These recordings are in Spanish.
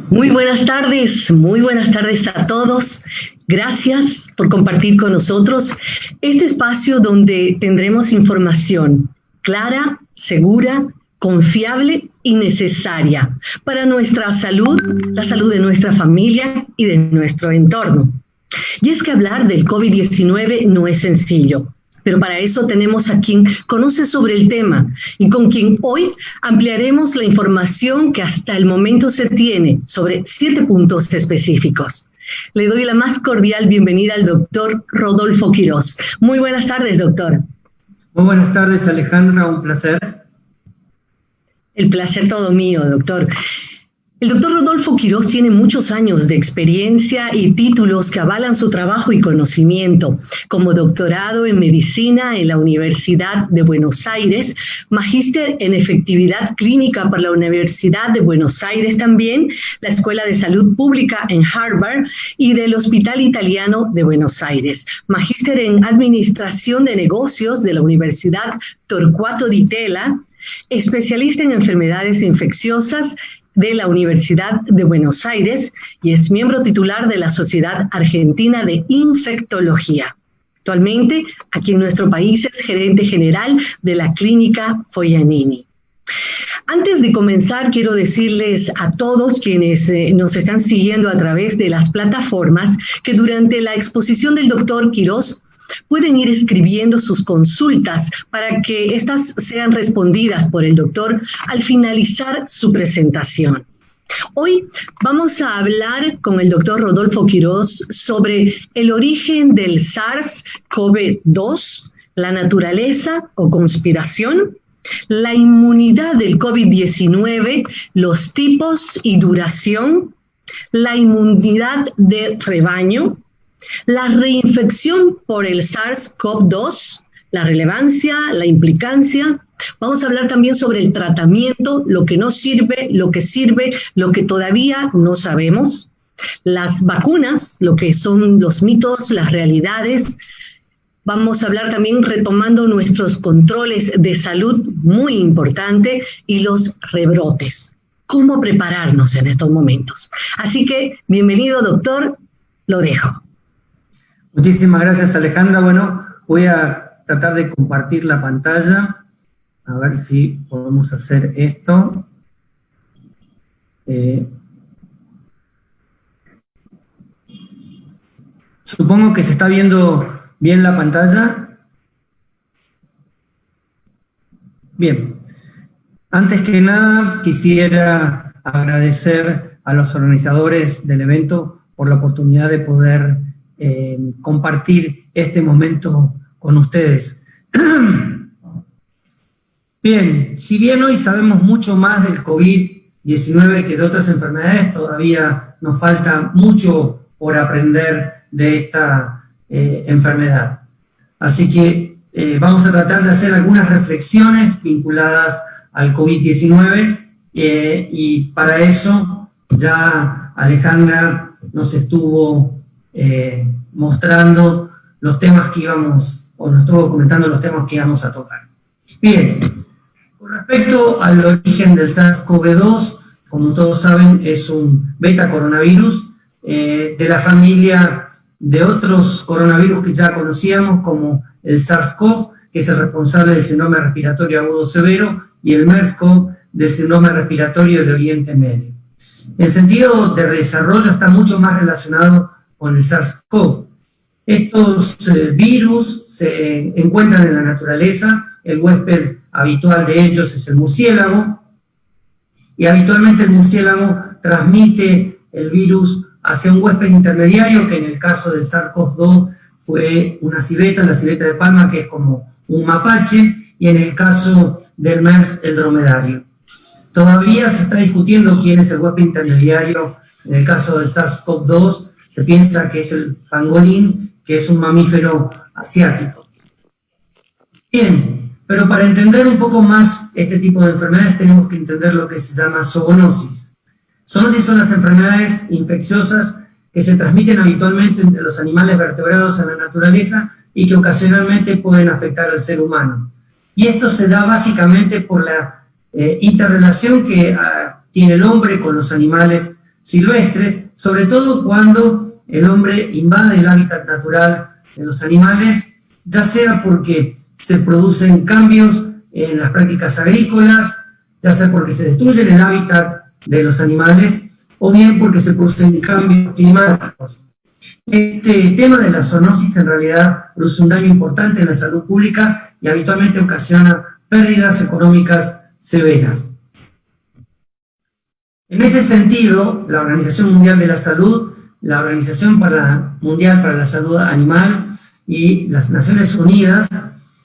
Muy buenas tardes a todos. Gracias por compartir con nosotros este espacio donde tendremos información clara, segura, confiable y necesaria para nuestra salud, la salud de nuestra familia y de nuestro entorno. Y es que hablar del COVID-19 no es sencillo, pero para eso tenemos a quien conoce sobre el tema y con quien hoy ampliaremos la información que hasta el momento se tiene sobre 7 puntos específicos. Le doy la más cordial bienvenida al doctor Rodolfo Quirós. Muy buenas tardes, doctor. Muy buenas tardes, Alejandra, un placer. El placer todo mío, doctor. El doctor Rodolfo Quirós tiene muchos años de experiencia y títulos que avalan su trabajo y conocimiento, como doctorado en medicina en la Universidad de Buenos Aires, magíster en efectividad clínica por la Universidad de Buenos Aires también, la Escuela de Salud Pública en Harvard y del Hospital Italiano de Buenos Aires, magíster en administración de negocios de la Universidad Torquato Di Tella, especialista en enfermedades infecciosas de la Universidad de Buenos Aires y es miembro titular de la Sociedad Argentina de Infectología. Actualmente, aquí en nuestro país es gerente general de la Clínica Foglianini. Antes de comenzar, quiero decirles a todos quienes nos están siguiendo a través de las plataformas que durante la exposición del doctor Quirós pueden ir escribiendo sus consultas para que éstas sean respondidas por el doctor al finalizar su presentación. Hoy vamos a hablar con el doctor Rodolfo Quirós sobre el origen del SARS-CoV-2, la naturaleza o conspiración, la inmunidad del COVID-19, los tipos y duración, la inmunidad de rebaño, la reinfección por el SARS-CoV-2, la relevancia, la implicancia. Vamos a hablar también sobre el tratamiento, lo que no sirve, lo que sirve, lo que todavía no sabemos. Las vacunas, lo que son los mitos, las realidades. Vamos a hablar también retomando nuestros controles de salud, muy importante, y los rebrotes. ¿Cómo prepararnos en estos momentos? Así que, bienvenido, doctor, lo dejo. Muchísimas gracias, Alejandra. Bueno, voy a tratar de compartir la pantalla. A ver si podemos hacer esto. Supongo que se está viendo bien la pantalla. Bien. Antes que nada, quisiera agradecer a los organizadores del evento por la oportunidad de poder compartir este momento con ustedes. Bien, si bien hoy sabemos mucho más del COVID-19 que de otras enfermedades, todavía nos falta mucho por aprender de esta enfermedad. Así que vamos a tratar de hacer algunas reflexiones vinculadas al COVID-19 y para eso ya Alejandra nos estuvo mostrando los temas que íbamos, o nos estuvo comentando los temas que íbamos a tocar. Bien, con respecto al origen del SARS-CoV-2, como todos saben, es un beta coronavirus de la familia de otros coronavirus que ya conocíamos, como el SARS-CoV, que es el responsable del síndrome respiratorio agudo severo, y el MERS-CoV del síndrome respiratorio de Oriente Medio. En sentido de desarrollo está mucho más relacionado con el SARS-CoV. Estos virus se encuentran en la naturaleza, el huésped habitual de ellos es el murciélago, y habitualmente el murciélago transmite el virus hacia un huésped intermediario, que en el caso del SARS-CoV-2 fue una civeta, la civeta de palma, que es como un mapache, y en el caso del MERS, el dromedario. Todavía se está discutiendo quién es el huésped intermediario. En el caso del SARS-CoV-2, se piensa que es el pangolín, que es un mamífero asiático. Bien, pero para entender un poco más este tipo de enfermedades tenemos que entender lo que se llama zoonosis. Zoonosis son las enfermedades infecciosas que se transmiten habitualmente entre los animales vertebrados en la naturaleza y que ocasionalmente pueden afectar al ser humano. Y esto se da básicamente por la interrelación que tiene el hombre con los animales silvestres, sobre todo cuando el hombre invade el hábitat natural de los animales, ya sea porque se producen cambios en las prácticas agrícolas, ya sea porque se destruye el hábitat de los animales, o bien porque se producen cambios climáticos. Este tema de la zoonosis en realidad produce un daño importante en la salud pública y habitualmente ocasiona pérdidas económicas severas. En ese sentido, la Organización Mundial de la Salud, la Organización Mundial para la Salud Animal y las Naciones Unidas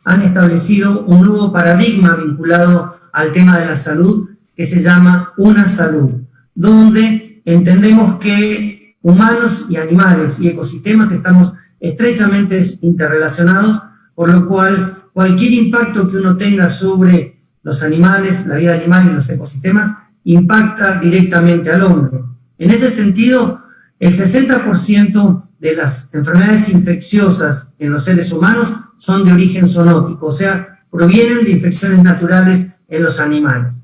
han establecido un nuevo paradigma vinculado al tema de la salud que se llama Una Salud, donde entendemos que humanos y animales y ecosistemas estamos estrechamente interrelacionados, por lo cual cualquier impacto que uno tenga sobre los animales, la vida animal y los ecosistemas, impacta directamente al hombre. En ese sentido, el 60% de las enfermedades infecciosas en los seres humanos son de origen zoonótico, o sea, provienen de infecciones naturales en los animales.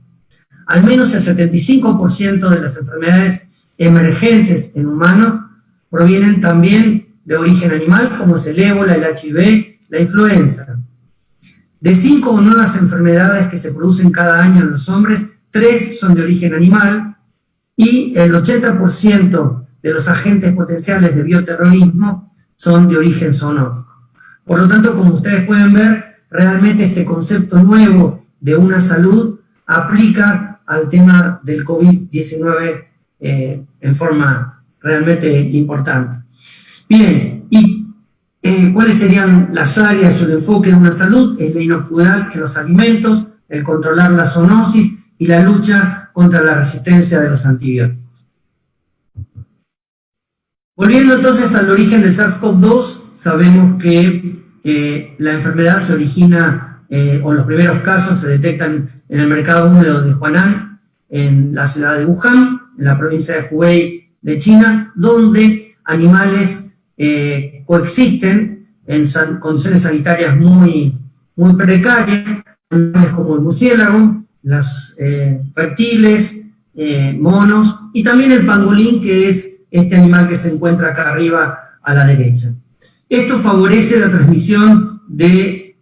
Al menos el 75% de las enfermedades emergentes en humanos provienen también de origen animal, como es el ébola, el HIV, la influenza. De 5 nuevas enfermedades que se producen cada año en los hombres, 3 son de origen animal y el 80% de los agentes potenciales de bioterrorismo son de origen zoonótico. Por lo tanto, como ustedes pueden ver, realmente este concepto nuevo de una salud aplica al tema del COVID-19 en forma realmente importante. Bien, ¿y cuáles serían las áreas o el enfoque de una salud? Es la inocuidad en los alimentos, el controlar la zoonosis y la lucha contra la resistencia de los antibióticos. Volviendo entonces al origen del SARS-CoV-2, sabemos que la enfermedad se origina, o los primeros casos se detectan en el mercado húmedo de Huanan, en la ciudad de Wuhan, en la provincia de Hubei de China, donde animales coexisten en condiciones sanitarias muy precarias, animales como el murciélago, los reptiles, monos, y también el pangolín, que es este animal que se encuentra acá arriba a la derecha. Esto favorece la transmisión de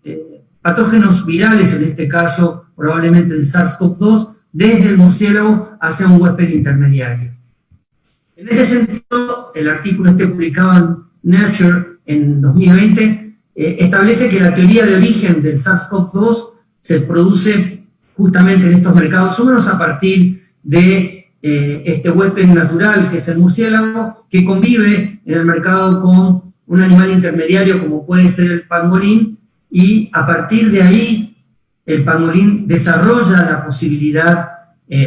patógenos virales, en este caso probablemente el SARS-CoV-2, desde el murciélago hacia un huésped intermediario. En ese sentido, el artículo publicado en Nature en 2020 establece que la teoría de origen del SARS-CoV-2 se produce justamente en estos mercados húmedos a partir de este huésped natural que es el murciélago, que convive en el mercado con un animal intermediario como puede ser el pangolín, y a partir de ahí el pangolín desarrolla la posibilidad,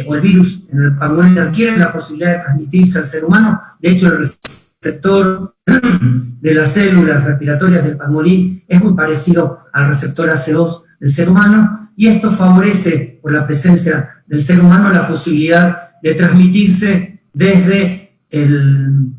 o el virus en el pangolín adquiere la posibilidad de transmitirse al ser humano. De hecho, el receptor de las células respiratorias del pangolín es muy parecido al receptor AC2 del ser humano, y esto favorece, por la presencia del ser humano, la posibilidad de transmitirse desde el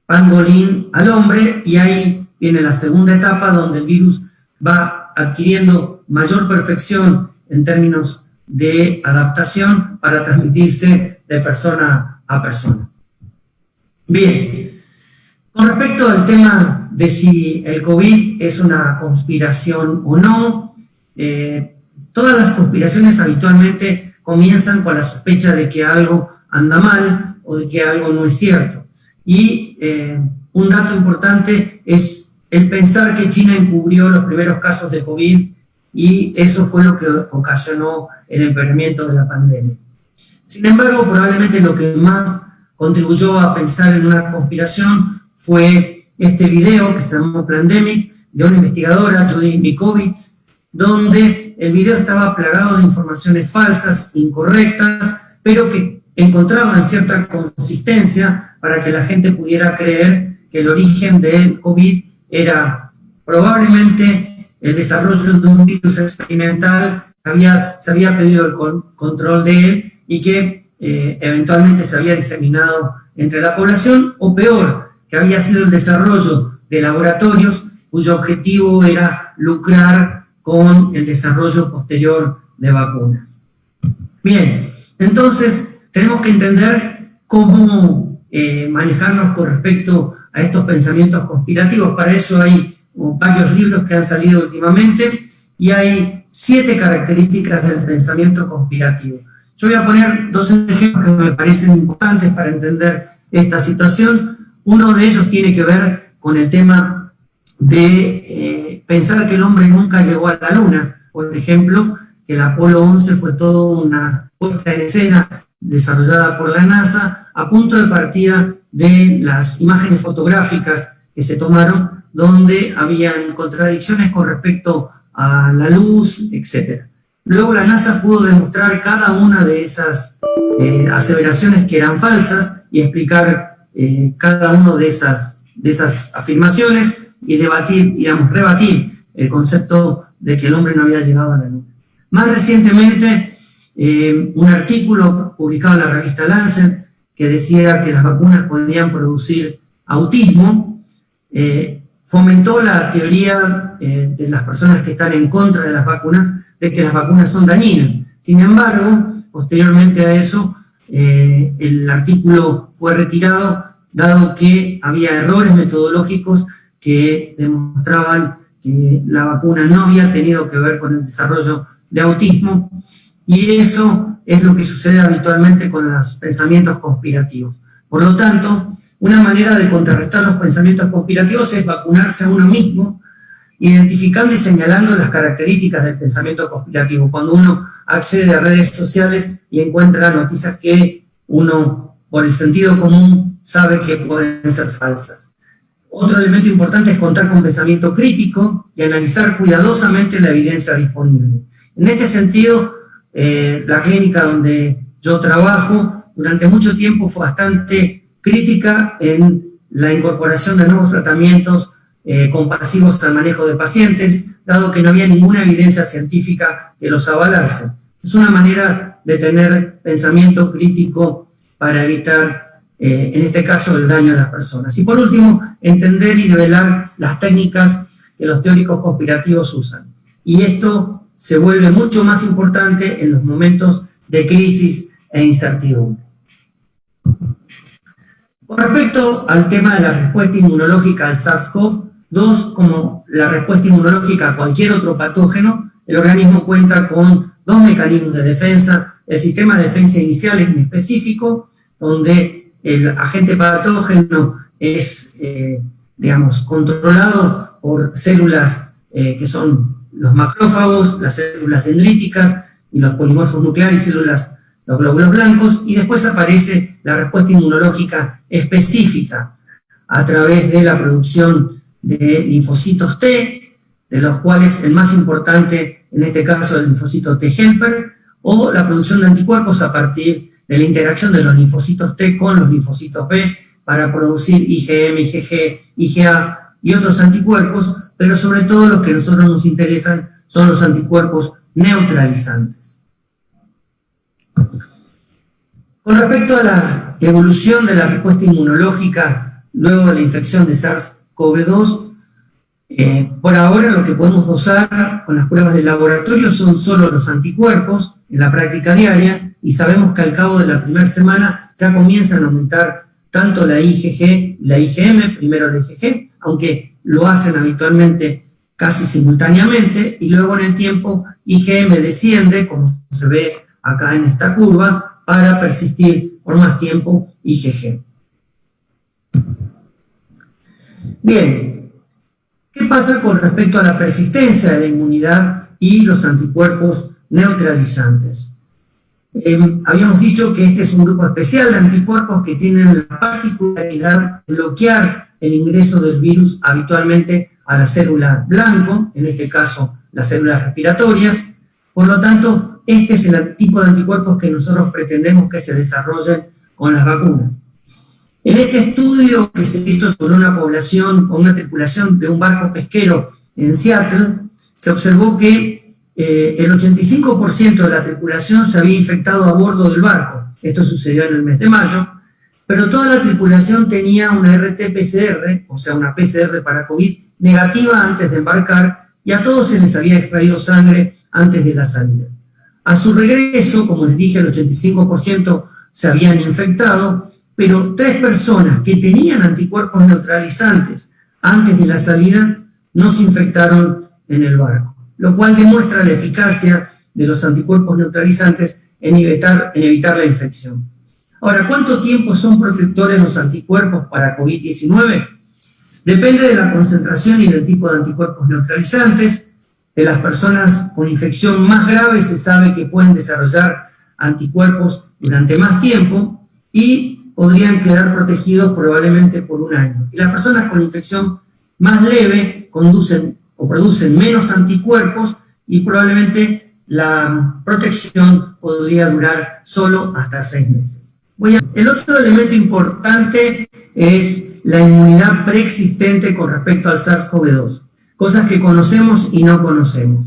pangolín al hombre, y ahí viene la segunda etapa donde el virus va adquiriendo mayor perfección en términos de adaptación para transmitirse de persona a persona. Bien, con respecto al tema de si el COVID es una conspiración o no, todas las conspiraciones habitualmente comienzan con la sospecha de que algo anda mal o de que algo no es cierto. Y un dato importante es el pensar que China encubrió los primeros casos de COVID, y eso fue lo que ocasionó el empeoramiento de la pandemia. Sin embargo, probablemente lo que más contribuyó a pensar en una conspiración fue este video que se llamó Plandemic, de una investigadora, Judy Mikovits, donde el video estaba plagado de informaciones falsas, incorrectas, pero que encontraban cierta consistencia para que la gente pudiera creer que el origen del COVID era probablemente el desarrollo de un virus experimental que se había pedido el control de él y que eventualmente se había diseminado entre la población, o peor, que había sido el desarrollo de laboratorios cuyo objetivo era lucrar con el desarrollo posterior de vacunas. Bien, entonces tenemos que entender cómo manejarnos con respecto a estos pensamientos conspirativos. Para eso hay varios libros que han salido últimamente y hay 7 características del pensamiento conspirativo. Yo voy a poner 2 ejemplos que me parecen importantes para entender esta situación. Uno de ellos tiene que ver con el tema de pensar que el hombre nunca llegó a la Luna. Por ejemplo, que el Apolo 11 fue toda una puesta en escena desarrollada por la NASA a punto de partida de las imágenes fotográficas que se tomaron, donde habían contradicciones con respecto a la luz, etc. Luego la NASA pudo demostrar cada una de esas aseveraciones que eran falsas y explicar cada una de esas afirmaciones y debatir, rebatir el concepto de que el hombre no había llegado a la Luna. Más recientemente, un artículo publicado en la revista Lancet que decía que las vacunas podían producir autismo, fomentó la teoría de las personas que están en contra de las vacunas, de que las vacunas son dañinas. Sin embargo, posteriormente a eso, el artículo fue retirado, dado que había errores metodológicos que demostraban que la vacuna no había tenido que ver con el desarrollo de autismo, y eso es lo que sucede habitualmente con los pensamientos conspirativos. Por lo tanto, una manera de contrarrestar los pensamientos conspirativos es vacunarse a uno mismo, identificando y señalando las características del pensamiento conspirativo. Cuando uno accede a redes sociales y encuentra noticias que uno, por el sentido común, sabe que pueden ser falsas. Otro elemento importante es contar con pensamiento crítico y analizar cuidadosamente la evidencia disponible. En este sentido, la clínica donde yo trabajo durante mucho tiempo fue bastante crítica en la incorporación de nuevos tratamientos compasivos al manejo de pacientes, dado que no había ninguna evidencia científica que los avalase. Es una manera de tener pensamiento crítico para evitar, en este caso, el daño a las personas. Y por último, entender y develar las técnicas que los teóricos conspirativos usan. Y esto se vuelve mucho más importante en los momentos de crisis e incertidumbre. Con respecto al tema de la respuesta inmunológica al SARS-CoV-2, como la respuesta inmunológica a cualquier otro patógeno, el organismo cuenta con 2 mecanismos de defensa: el sistema de defensa inicial en específico, donde el agente patógeno es, controlado por células que son los macrófagos, las células dendríticas y los polimorfos nucleares, los glóbulos blancos, y después aparece la respuesta inmunológica específica a través de la producción de linfocitos T, de los cuales el más importante en este caso es el linfocito T helper, o la producción de anticuerpos a partir de la interacción de los linfocitos T con los linfocitos B para producir IgM, IgG, IgA y otros anticuerpos, pero sobre todo los que a nosotros nos interesan son los anticuerpos neutralizantes. Con respecto a la evolución de la respuesta inmunológica luego de la infección de SARS-CoV-2, por ahora lo que podemos dosar con las pruebas de laboratorio son solo los anticuerpos en la práctica diaria, y sabemos que al cabo de la primera semana ya comienzan a aumentar tanto la IgG y la IgM, primero la IgG, aunque lo hacen habitualmente casi simultáneamente, y luego en el tiempo IgM desciende, como se ve acá en esta curva, para persistir por más tiempo IgG. Bien, ¿qué pasa con respecto a la persistencia de la inmunidad y los anticuerpos neutralizantes? Habíamos dicho que este es un grupo especial de anticuerpos que tienen la particularidad de bloquear el ingreso del virus habitualmente a la célula blanco, en este caso las células respiratorias. Por lo tanto, este es el tipo de anticuerpos que nosotros pretendemos que se desarrollen con las vacunas. En este estudio que se hizo sobre una población o una tripulación de un barco pesquero en Seattle, se observó que el 85% de la tripulación se había infectado a bordo del barco. Esto sucedió en el mes de mayo, pero toda la tripulación tenía una RT-PCR, o sea, una PCR para COVID negativa antes de embarcar, y a todos se les había extraído sangre antes de la salida. A su regreso, como les dije, el 85% se habían infectado, pero 3 personas que tenían anticuerpos neutralizantes antes de la salida no se infectaron en el barco, lo cual demuestra la eficacia de los anticuerpos neutralizantes en evitar la infección. Ahora, ¿cuánto tiempo son protectores los anticuerpos para COVID-19? Depende de la concentración y del tipo de anticuerpos neutralizantes. De las personas con infección más grave se sabe que pueden desarrollar anticuerpos durante más tiempo y podrían quedar protegidos probablemente por 1 año. Y las personas con infección más leve producen menos anticuerpos y probablemente la protección podría durar solo hasta 6 meses. El otro elemento importante es la inmunidad preexistente con respecto al SARS-CoV-2, cosas que conocemos y no conocemos.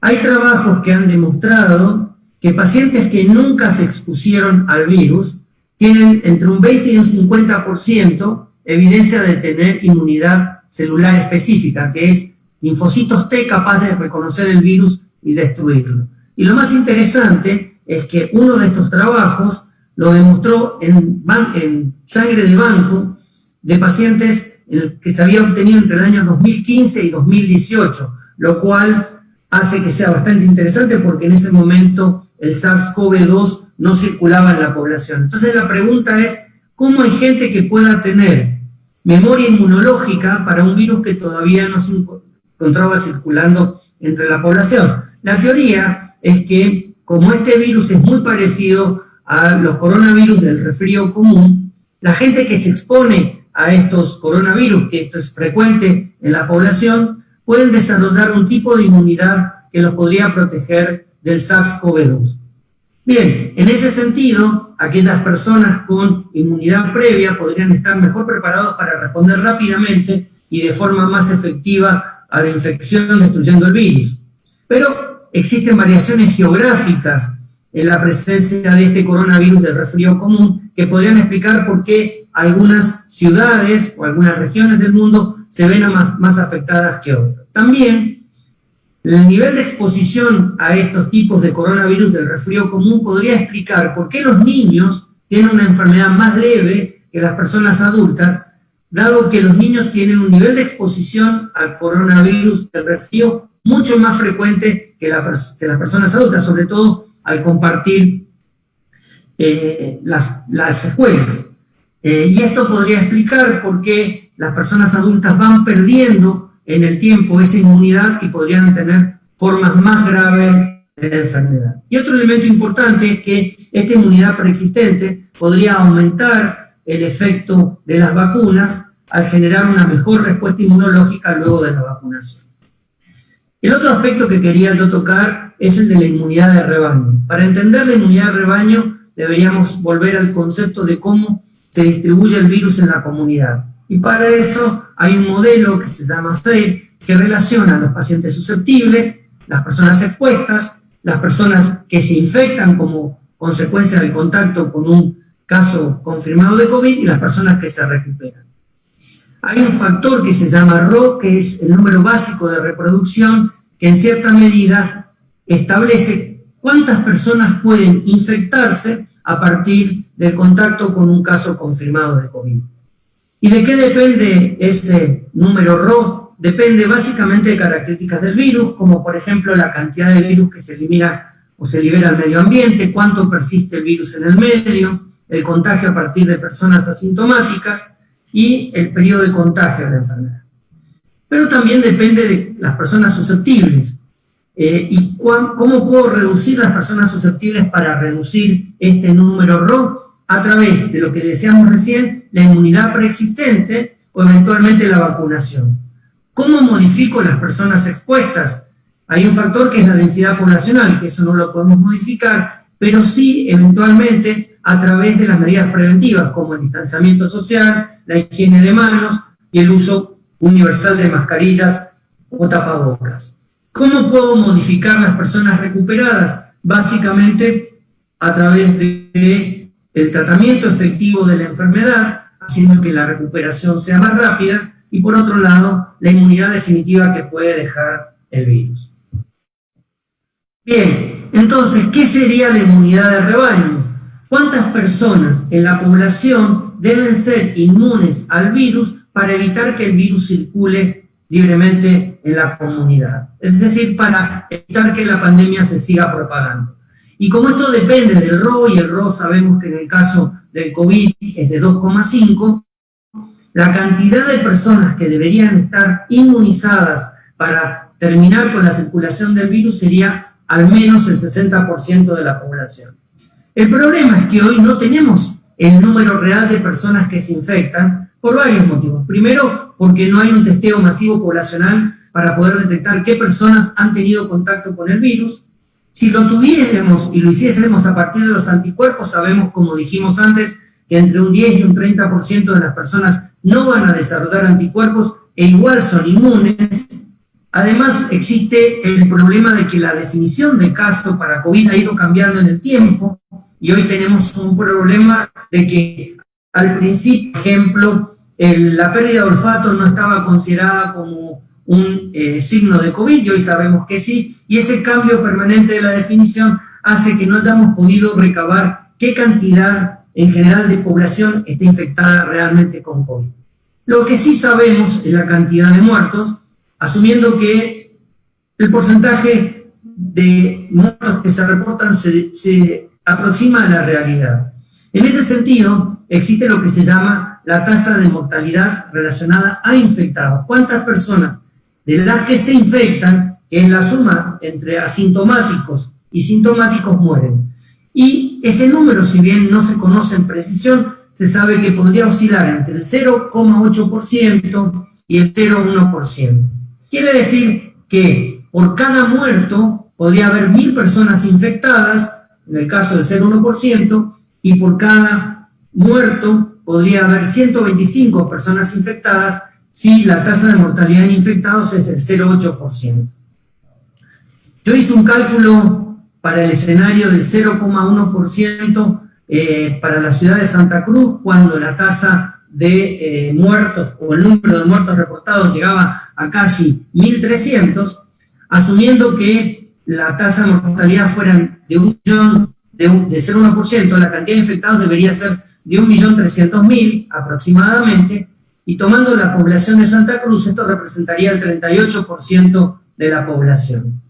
Hay trabajos que han demostrado que pacientes que nunca se expusieron al virus tienen entre un 20 y un 50% evidencia de tener inmunidad celular específica, que es linfocitos T capaces de reconocer el virus y destruirlo. Y lo más interesante es que uno de estos trabajos lo demostró en sangre de banco de pacientes que se había obtenido entre el año 2015 y 2018, lo cual hace que sea bastante interesante porque en ese momento el SARS-CoV-2 no circulaba en la población. Entonces la pregunta es, ¿cómo hay gente que pueda tener memoria inmunológica para un virus que todavía no se encontraba circulando entre la población? La teoría es que, como este virus es muy parecido a los coronavirus del resfrío común, la gente que se expone a estos coronavirus, que esto es frecuente en la población, pueden desarrollar un tipo de inmunidad que los podría proteger del SARS-CoV-2. Bien, en ese sentido, aquellas personas con inmunidad previa podrían estar mejor preparados para responder rápidamente y de forma más efectiva a la infección destruyendo el virus. Pero existen variaciones geográficas en la presencia de este coronavirus del resfrío común que podrían explicar por qué algunas ciudades o algunas regiones del mundo se ven más afectadas que otras. También, el nivel de exposición a estos tipos de coronavirus del resfrío común podría explicar por qué los niños tienen una enfermedad más leve que las personas adultas, dado que los niños tienen un nivel de exposición al coronavirus del resfrío mucho más frecuente que las personas adultas, sobre todo al compartir las escuelas. Y esto podría explicar por qué las personas adultas van perdiendo en el tiempo esa inmunidad y podrían tener formas más graves de la enfermedad. Y otro elemento importante es que esta inmunidad preexistente podría aumentar el efecto de las vacunas al generar una mejor respuesta inmunológica luego de la vacunación. El otro aspecto que quería yo tocar es el de la inmunidad de rebaño. Para entender la inmunidad de rebaño deberíamos volver al concepto de cómo se distribuye el virus en la comunidad. Y para eso hay un modelo que se llama SAIR, que relaciona a los pacientes susceptibles, las personas expuestas, las personas que se infectan como consecuencia del contacto con un caso confirmado de COVID y las personas que se recuperan. Hay un factor que se llama Rho, que es el número básico de reproducción, que en cierta medida establece cuántas personas pueden infectarse a partir del contacto con un caso confirmado de COVID. ¿Y de qué depende ese número Rho? Depende básicamente de características del virus, como por ejemplo la cantidad de virus que se elimina o se libera al medio ambiente, cuánto persiste el virus en el medio, el contagio a partir de personas asintomáticas y el periodo de contagio de la enfermedad. Pero también depende de las personas susceptibles. ¿Y cómo puedo reducir las personas susceptibles para reducir este número Rho? A través de lo que decíamos recién, la inmunidad preexistente o eventualmente la vacunación. ¿Cómo modifico las personas expuestas? Hay un factor que es la densidad poblacional, que eso no lo podemos modificar, pero sí eventualmente a través de las medidas preventivas, como el distanciamiento social, la higiene de manos y el uso universal de mascarillas o tapabocas. ¿Cómo puedo modificar las personas recuperadas? Básicamente a través del tratamiento efectivo de la enfermedad, haciendo que la recuperación sea más rápida, y por otro lado, la inmunidad definitiva que puede dejar el virus. Bien, entonces, ¿qué sería la inmunidad de rebaño? ¿Cuántas personas en la población deben ser inmunes al virus para evitar que el virus circule libremente en la comunidad? Es decir, para evitar que la pandemia se siga propagando. Y como esto depende del RO, y el RO sabemos que en el caso del COVID es de 2,5, la cantidad de personas que deberían estar inmunizadas para terminar con la circulación del virus sería al menos el 60% de la población. El problema es que hoy no tenemos el número real de personas que se infectan por varios motivos. Primero, porque no hay un testeo masivo poblacional para poder detectar qué personas han tenido contacto con el virus. Si lo tuviésemos y lo hiciésemos a partir de los anticuerpos, sabemos, como dijimos antes, que entre un 10 y un 30% de las personas no van a desarrollar anticuerpos e igual son inmunes. Además, existe el problema de que la definición de caso para COVID ha ido cambiando en el tiempo y hoy tenemos un problema de que al principio, por ejemplo, la pérdida de olfato no estaba considerada como un signo de COVID y hoy sabemos que sí, y ese cambio permanente de la definición hace que no hayamos podido recabar qué cantidad en general de población está infectada realmente con COVID. Lo que sí sabemos es la cantidad de muertos, asumiendo que el porcentaje de muertos que se reportan se aproxima a la realidad. En ese sentido, existe lo que se llama la tasa de mortalidad relacionada a infectados. ¿Cuántas personas de las que se infectan, que es la suma entre asintomáticos y sintomáticos, mueren? Y ese número, si bien no se conoce en precisión, se sabe que podría oscilar entre el 0,8% y el 0,1%. Quiere decir que por cada muerto podría haber 1.000 personas infectadas, en el caso del 0,1%, y por cada muerto podría haber 125 personas infectadas si la tasa de mortalidad en infectados es el 0,8%. Yo hice un cálculo para el escenario del 0,1% para la ciudad de Santa Cruz, cuando la tasa de muertos o el número de muertos reportados llegaba a casi 1.300, asumiendo que la tasa de mortalidad fuera de 0,1%, la cantidad de infectados debería ser de 1.300.000 aproximadamente, y tomando la población de Santa Cruz, esto representaría el 38% de la población.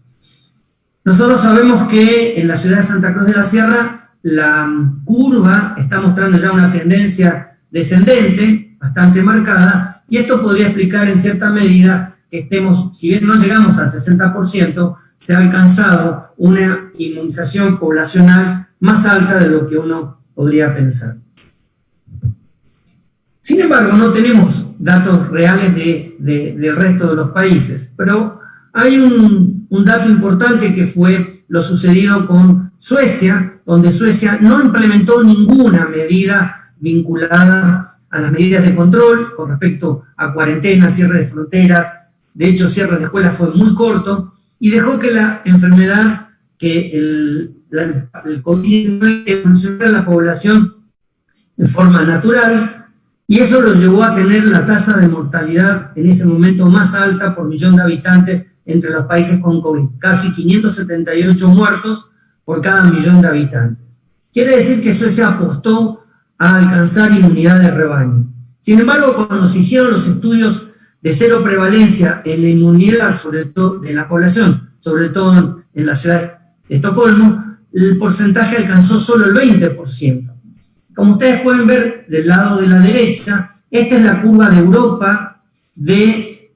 Nosotros sabemos que en la ciudad de Santa Cruz de la Sierra la curva está mostrando ya una tendencia descendente, bastante marcada, y esto podría explicar en cierta medida que estemos, si bien no llegamos al 60%, se ha alcanzado una inmunización poblacional más alta de lo que uno podría pensar. Sin embargo, no tenemos datos reales del resto de los países, pero hay un dato importante que fue lo sucedido con Suecia, donde Suecia no implementó ninguna medida vinculada a las medidas de control con respecto a cuarentena, cierre de fronteras. De hecho, cierre de escuelas fue muy corto y dejó que la enfermedad, que el COVID-19 evolucionara en la población de forma natural, y eso lo llevó a tener la tasa de mortalidad en ese momento más alta por millón de habitantes entre los países con COVID, casi 578 muertos por cada millón de habitantes. Quiere decir que Suecia apostó a alcanzar inmunidad de rebaño. Sin embargo, cuando se hicieron los estudios de cero prevalencia en la inmunidad, sobre todo de la población, sobre todo en la ciudad de Estocolmo, el porcentaje alcanzó solo el 20%. Como ustedes pueden ver del lado de la derecha, esta es la curva de Europa de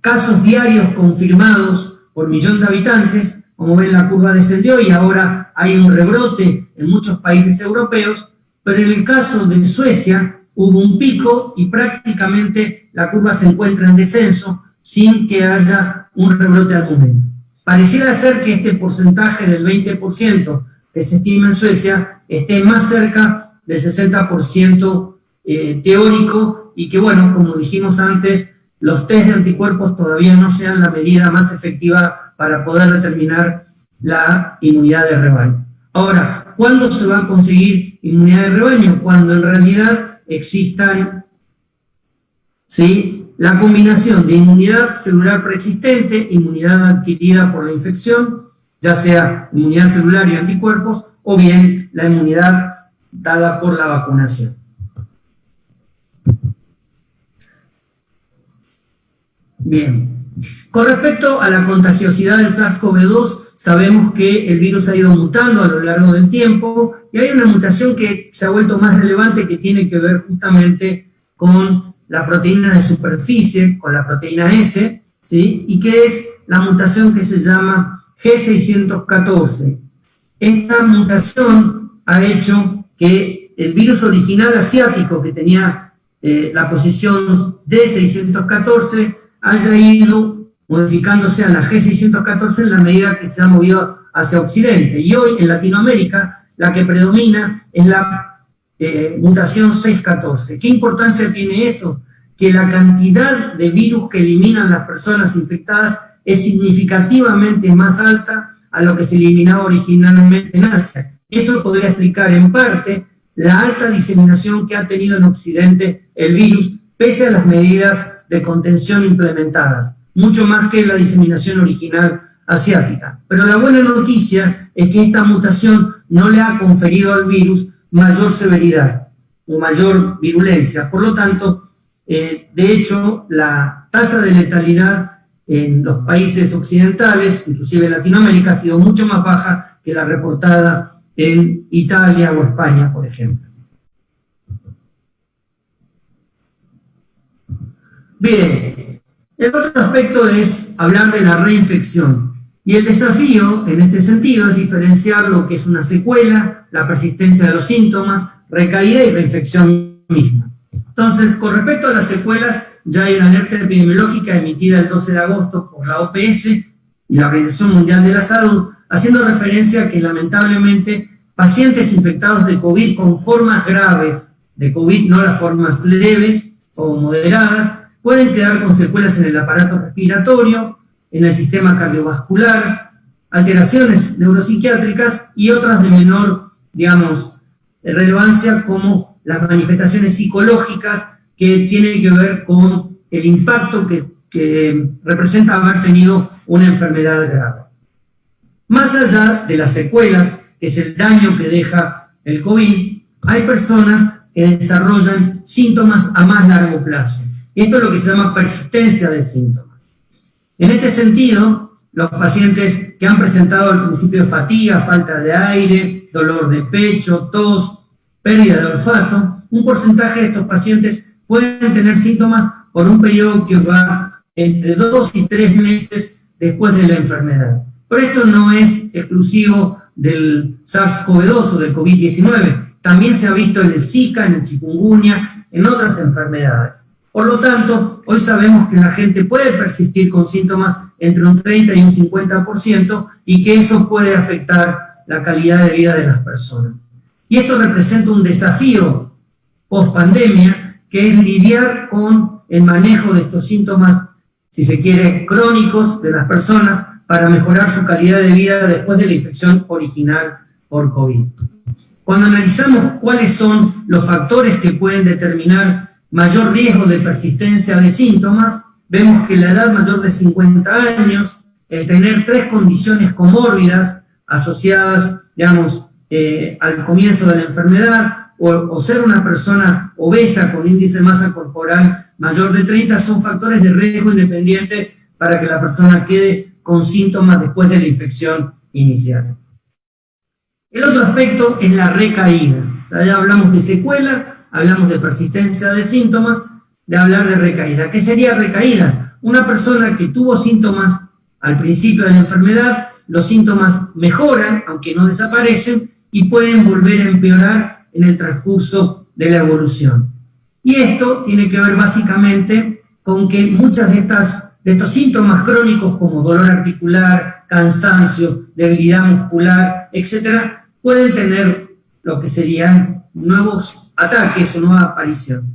casos diarios confirmados por millón de habitantes. Como ven, la curva descendió y ahora hay un rebrote en muchos países europeos, pero en el caso de Suecia hubo un pico y prácticamente la curva se encuentra en descenso sin que haya un rebrote al momento. Pareciera ser que este porcentaje del 20% que se estima en Suecia esté más cerca del 60% teórico y que, bueno, como dijimos antes, los test de anticuerpos todavía no sean la medida más efectiva para poder determinar la inmunidad de rebaño. Ahora, ¿cuándo se va a conseguir inmunidad de rebaño? Cuando en realidad existan, ¿sí?, la combinación de inmunidad celular preexistente, inmunidad adquirida por la infección, ya sea inmunidad celular y anticuerpos, o bien la inmunidad dada por la vacunación. Bien, con respecto a la contagiosidad del SARS-CoV-2, sabemos que el virus ha ido mutando a lo largo del tiempo y hay una mutación que se ha vuelto más relevante que tiene que ver justamente con la proteína de superficie, con la proteína S, ¿sí? Y que es la mutación que se llama G614. Esta mutación ha hecho que el virus original asiático que tenía la posición D614 haya ido modificándose a la G614 en la medida que se ha movido hacia Occidente. Y hoy en Latinoamérica la que predomina es la mutación 614. ¿Qué importancia tiene eso? Que la cantidad de virus que eliminan las personas infectadas es significativamente más alta a lo que se eliminaba originalmente en Asia. Eso podría explicar en parte la alta diseminación que ha tenido en Occidente el virus, pese a las medidas de contención implementadas, mucho más que la diseminación original asiática. Pero la buena noticia es que esta mutación no le ha conferido al virus mayor severidad o mayor virulencia. Por lo tanto, de hecho, la tasa de letalidad en los países occidentales, inclusive en Latinoamérica, ha sido mucho más baja que la reportada en Italia o España, por ejemplo. Bien, el otro aspecto es hablar de la reinfección. Y el desafío en este sentido es diferenciar lo que es una secuela, la persistencia de los síntomas, recaída y reinfección misma. Entonces, con respecto a las secuelas, ya hay una alerta epidemiológica emitida el 12 de agosto por la OPS y la Organización Mundial de la Salud, haciendo referencia a que lamentablemente pacientes infectados de COVID con formas graves de COVID, no las formas leves o moderadas, pueden quedar con secuelas en el aparato respiratorio, en el sistema cardiovascular, alteraciones neuropsiquiátricas y otras de menor, digamos, relevancia, como las manifestaciones psicológicas que tienen que ver con el impacto que representa haber tenido una enfermedad grave. Más allá de las secuelas, que es el daño que deja el COVID, hay personas que desarrollan síntomas a más largo plazo. Esto es lo que se llama persistencia de síntomas. En este sentido, los pacientes que han presentado al principio fatiga, falta de aire, dolor de pecho, tos, pérdida de olfato, un porcentaje de estos pacientes pueden tener síntomas por un periodo que va entre 2 y 3 meses después de la enfermedad. Pero esto no es exclusivo del SARS-CoV-2 o del COVID-19. También se ha visto en el Zika, en el chikungunya, en otras enfermedades. Por lo tanto, hoy sabemos que la gente puede persistir con síntomas entre un 30 y un 50% y que eso puede afectar la calidad de vida de las personas. Y esto representa un desafío post-pandemia, que es lidiar con el manejo de estos síntomas, si se quiere, crónicos de las personas para mejorar su calidad de vida después de la infección original por COVID. Cuando analizamos cuáles son los factores que pueden determinar mayor riesgo de persistencia de síntomas, vemos que la edad mayor de 50 años, el tener 3 condiciones comórbidas asociadas, digamos, al comienzo de la enfermedad, o ser una persona obesa con índice de masa corporal mayor de 30, son factores de riesgo independiente para que la persona quede con síntomas después de la infección inicial. El otro aspecto es la recaída. Ya hablamos de secuela, hablamos de persistencia de síntomas, de hablar de recaída. ¿Qué sería recaída? Una persona que tuvo síntomas al principio de la enfermedad, los síntomas mejoran, aunque no desaparecen, y pueden volver a empeorar en el transcurso de la evolución. Y esto tiene que ver básicamente con que muchas de estos síntomas crónicos, como dolor articular, cansancio, debilidad muscular, etc., pueden tener lo que serían nuevos ataques o nueva aparición.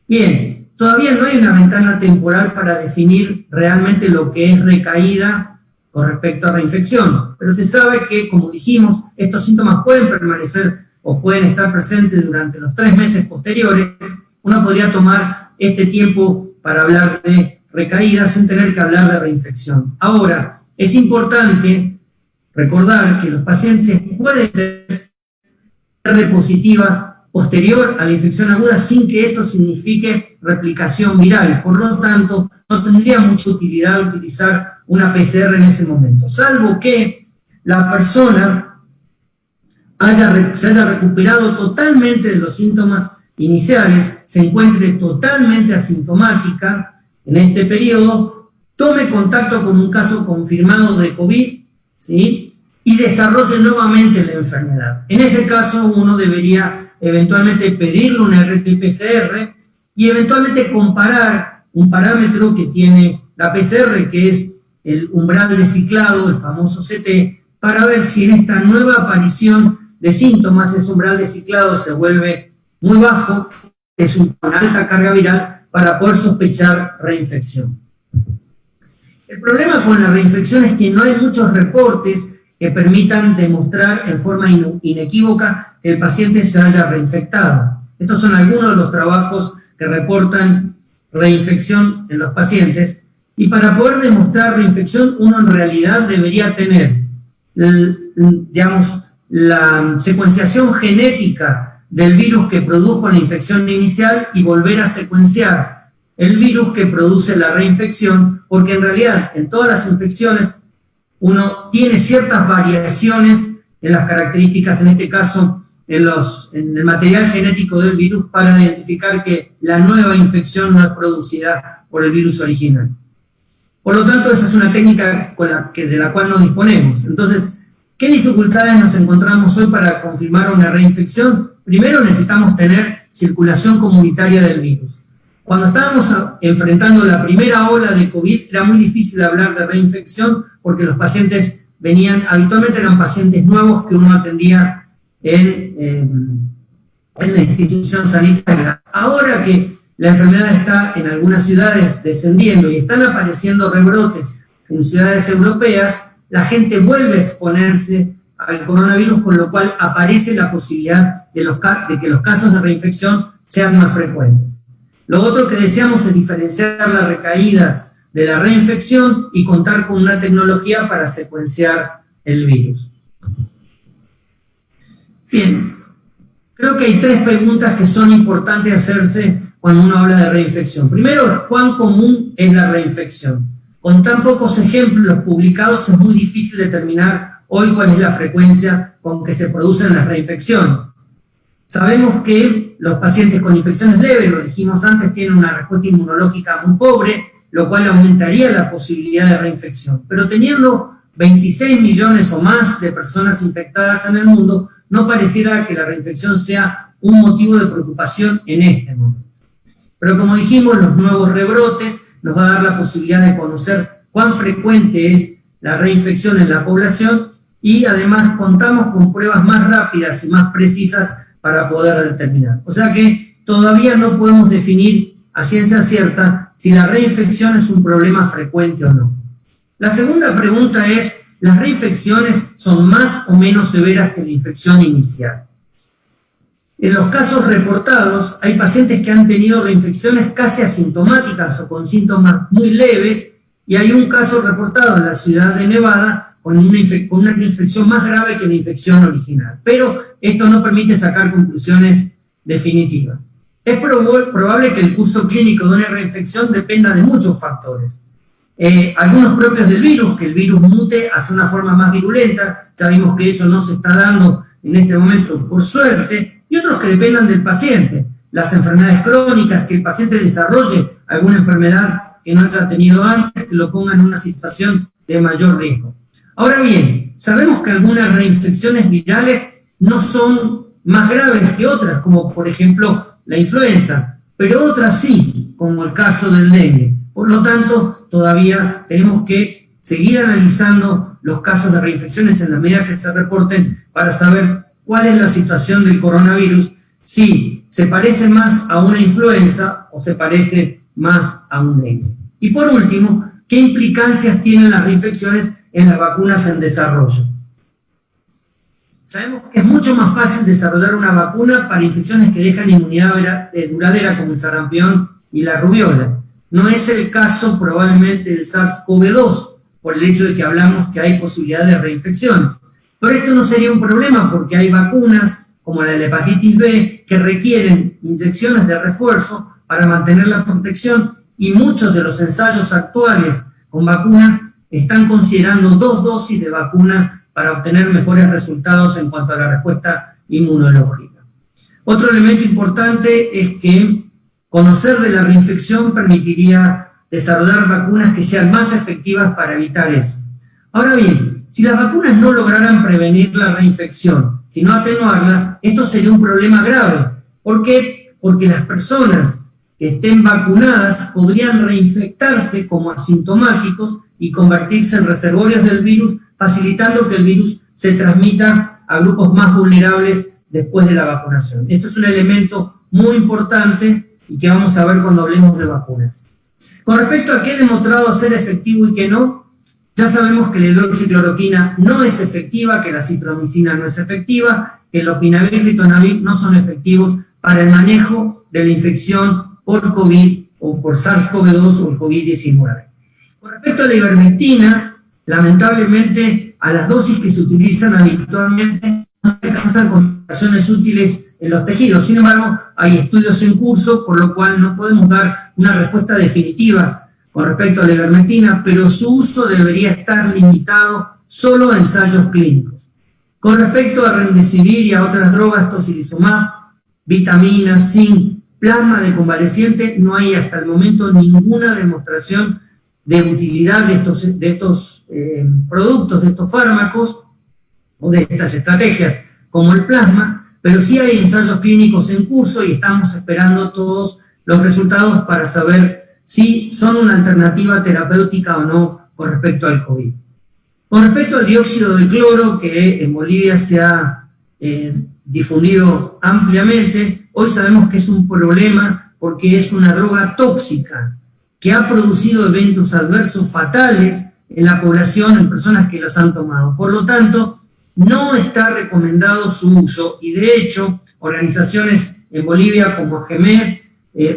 Bien, todavía no hay una ventana temporal para definir realmente lo que es recaída con respecto a reinfección, pero se sabe que, como dijimos, estos síntomas pueden permanecer o pueden estar presentes durante los 3 meses posteriores. Uno podría tomar este tiempo para hablar de recaída sin tener que hablar de reinfección. Ahora, es importante recordar que los pacientes pueden tener PCR positiva posterior a la infección aguda sin que eso signifique replicación viral. Por lo tanto, no tendría mucha utilidad utilizar una PCR en ese momento, salvo que la persona se haya recuperado totalmente de los síntomas iniciales, se encuentre totalmente asintomática en este periodo, tome contacto con un caso confirmado de COVID, ¿sí?, y desarrolle nuevamente la enfermedad. En ese caso, uno debería eventualmente pedirle una RT-PCR y eventualmente comparar un parámetro que tiene la PCR, que es el umbral de ciclado, el famoso CT, para ver si en esta nueva aparición de síntomas ese umbral de ciclado se vuelve muy bajo, es una alta carga viral, para poder sospechar reinfección. El problema con la reinfección es que no hay muchos reportes que permitan demostrar en forma inequívoca que el paciente se haya reinfectado. Estos son algunos de los trabajos que reportan reinfección en los pacientes, y para poder demostrar reinfección uno en realidad debería tener, digamos, la secuenciación genética del virus que produjo la infección inicial y volver a secuenciar el virus que produce la reinfección, porque en realidad en todas las infecciones uno tiene ciertas variaciones en las características, en este caso en el material genético del virus, para identificar que la nueva infección no es producida por el virus original. Por lo tanto, esa es una técnica de la cual no disponemos. Entonces, ¿qué dificultades nos encontramos hoy para confirmar una reinfección? Primero, necesitamos tener circulación comunitaria del virus. Cuando estábamos enfrentando la primera ola de COVID, era muy difícil hablar de reinfección porque los pacientes habitualmente eran pacientes nuevos que uno atendía en la institución sanitaria. Ahora que la enfermedad está en algunas ciudades descendiendo y están apareciendo rebrotes en ciudades europeas, la gente vuelve a exponerse al coronavirus, con lo cual aparece la posibilidad de que los casos de reinfección sean más frecuentes. Lo otro que deseamos es diferenciar la recaída de la reinfección y contar con una tecnología para secuenciar el virus. Bien, creo que hay tres preguntas que son importantes hacerse cuando uno habla de reinfección. Primero, ¿cuán común es la reinfección? Con tan pocos ejemplos publicados es muy difícil determinar hoy cuál es la frecuencia con que se producen las reinfecciones. Sabemos que los pacientes con infecciones leves, lo dijimos antes, tienen una respuesta inmunológica muy pobre, lo cual aumentaría la posibilidad de reinfección. Pero teniendo 26 millones o más de personas infectadas en el mundo, no pareciera que la reinfección sea un motivo de preocupación en este momento. Pero como dijimos, los nuevos rebrotes nos va a dar la posibilidad de conocer cuán frecuente es la reinfección en la población, y además contamos con pruebas más rápidas y más precisas para poder determinar. O sea que todavía no podemos definir a ciencia cierta si la reinfección es un problema frecuente o no. La segunda pregunta es, ¿las reinfecciones son más o menos severas que la infección inicial? En los casos reportados, hay pacientes que han tenido reinfecciones casi asintomáticas o con síntomas muy leves, y hay un caso reportado en la ciudad de Nevada con una infección más grave que la infección original. Pero esto no permite sacar conclusiones definitivas. Es probable que el curso clínico de una reinfección dependa de muchos factores. Algunos propios del virus, que el virus mute hacia una forma más virulenta, ya vimos que eso no se está dando en este momento por suerte, y otros que dependan del paciente. Las enfermedades crónicas, que el paciente desarrolle alguna enfermedad que no haya tenido antes, que lo ponga en una situación de mayor riesgo. Ahora bien, sabemos que algunas reinfecciones virales no son más graves que otras, como por ejemplo la influenza, pero otras sí, como el caso del dengue. Por lo tanto, todavía tenemos que seguir analizando los casos de reinfecciones en la medida que se reporten para saber cuál es la situación del coronavirus, si se parece más a una influenza o se parece más a un dengue. Y por último, ¿qué implicancias tienen las reinfecciones en las vacunas en desarrollo? Sabemos que es mucho más fácil desarrollar una vacuna para infecciones que dejan inmunidad duradera, como el sarampión y la rubiola. No es el caso probablemente del SARS-CoV-2, por el hecho de que hablamos que hay posibilidad de reinfecciones. Pero esto no sería un problema porque hay vacunas como la de la hepatitis B, que requieren inyecciones de refuerzo para mantener la protección, y muchos de los ensayos actuales con vacunas están considerando 2 dosis de vacuna para obtener mejores resultados en cuanto a la respuesta inmunológica. Otro elemento importante es que conocer de la reinfección permitiría desarrollar vacunas que sean más efectivas para evitar eso. Ahora bien, si las vacunas no lograran prevenir la reinfección, sino atenuarla, esto sería un problema grave. ¿Por qué? Porque las personas que estén vacunadas podrían reinfectarse como asintomáticos y convertirse en reservorios del virus, facilitando que el virus se transmita a grupos más vulnerables después de la vacunación. Esto es un elemento muy importante y que vamos a ver cuando hablemos de vacunas. Con respecto a qué ha demostrado ser efectivo y qué no, ya sabemos que la hidroxicloroquina no es efectiva, que la citromicina no es efectiva, que el lopinavir y el ritonavir no son efectivos para el manejo de la infección por COVID o por SARS-CoV-2 o el COVID-19. Con respecto a la ivermectina, lamentablemente a las dosis que se utilizan habitualmente no se alcanzan concentraciones útiles en los tejidos. Sin embargo, hay estudios en curso, por lo cual no podemos dar una respuesta definitiva con respecto a la ivermectina, pero su uso debería estar limitado solo a ensayos clínicos. Con respecto a remdesivir y a otras drogas, tocilizumab, vitaminas, zinc, plasma de convaleciente, no hay hasta el momento ninguna demostración de utilidad de estos productos, de estos fármacos o de estas estrategias como el plasma, pero sí hay ensayos clínicos en curso y estamos esperando todos los resultados para saber si son una alternativa terapéutica o no con respecto al COVID. Con respecto al dióxido de cloro, que en Bolivia se ha difundido ampliamente, hoy sabemos que es un problema porque es una droga tóxica que ha producido eventos adversos fatales en la población, en personas que los han tomado. Por lo tanto, no está recomendado su uso y de hecho, organizaciones en Bolivia como AGEMED,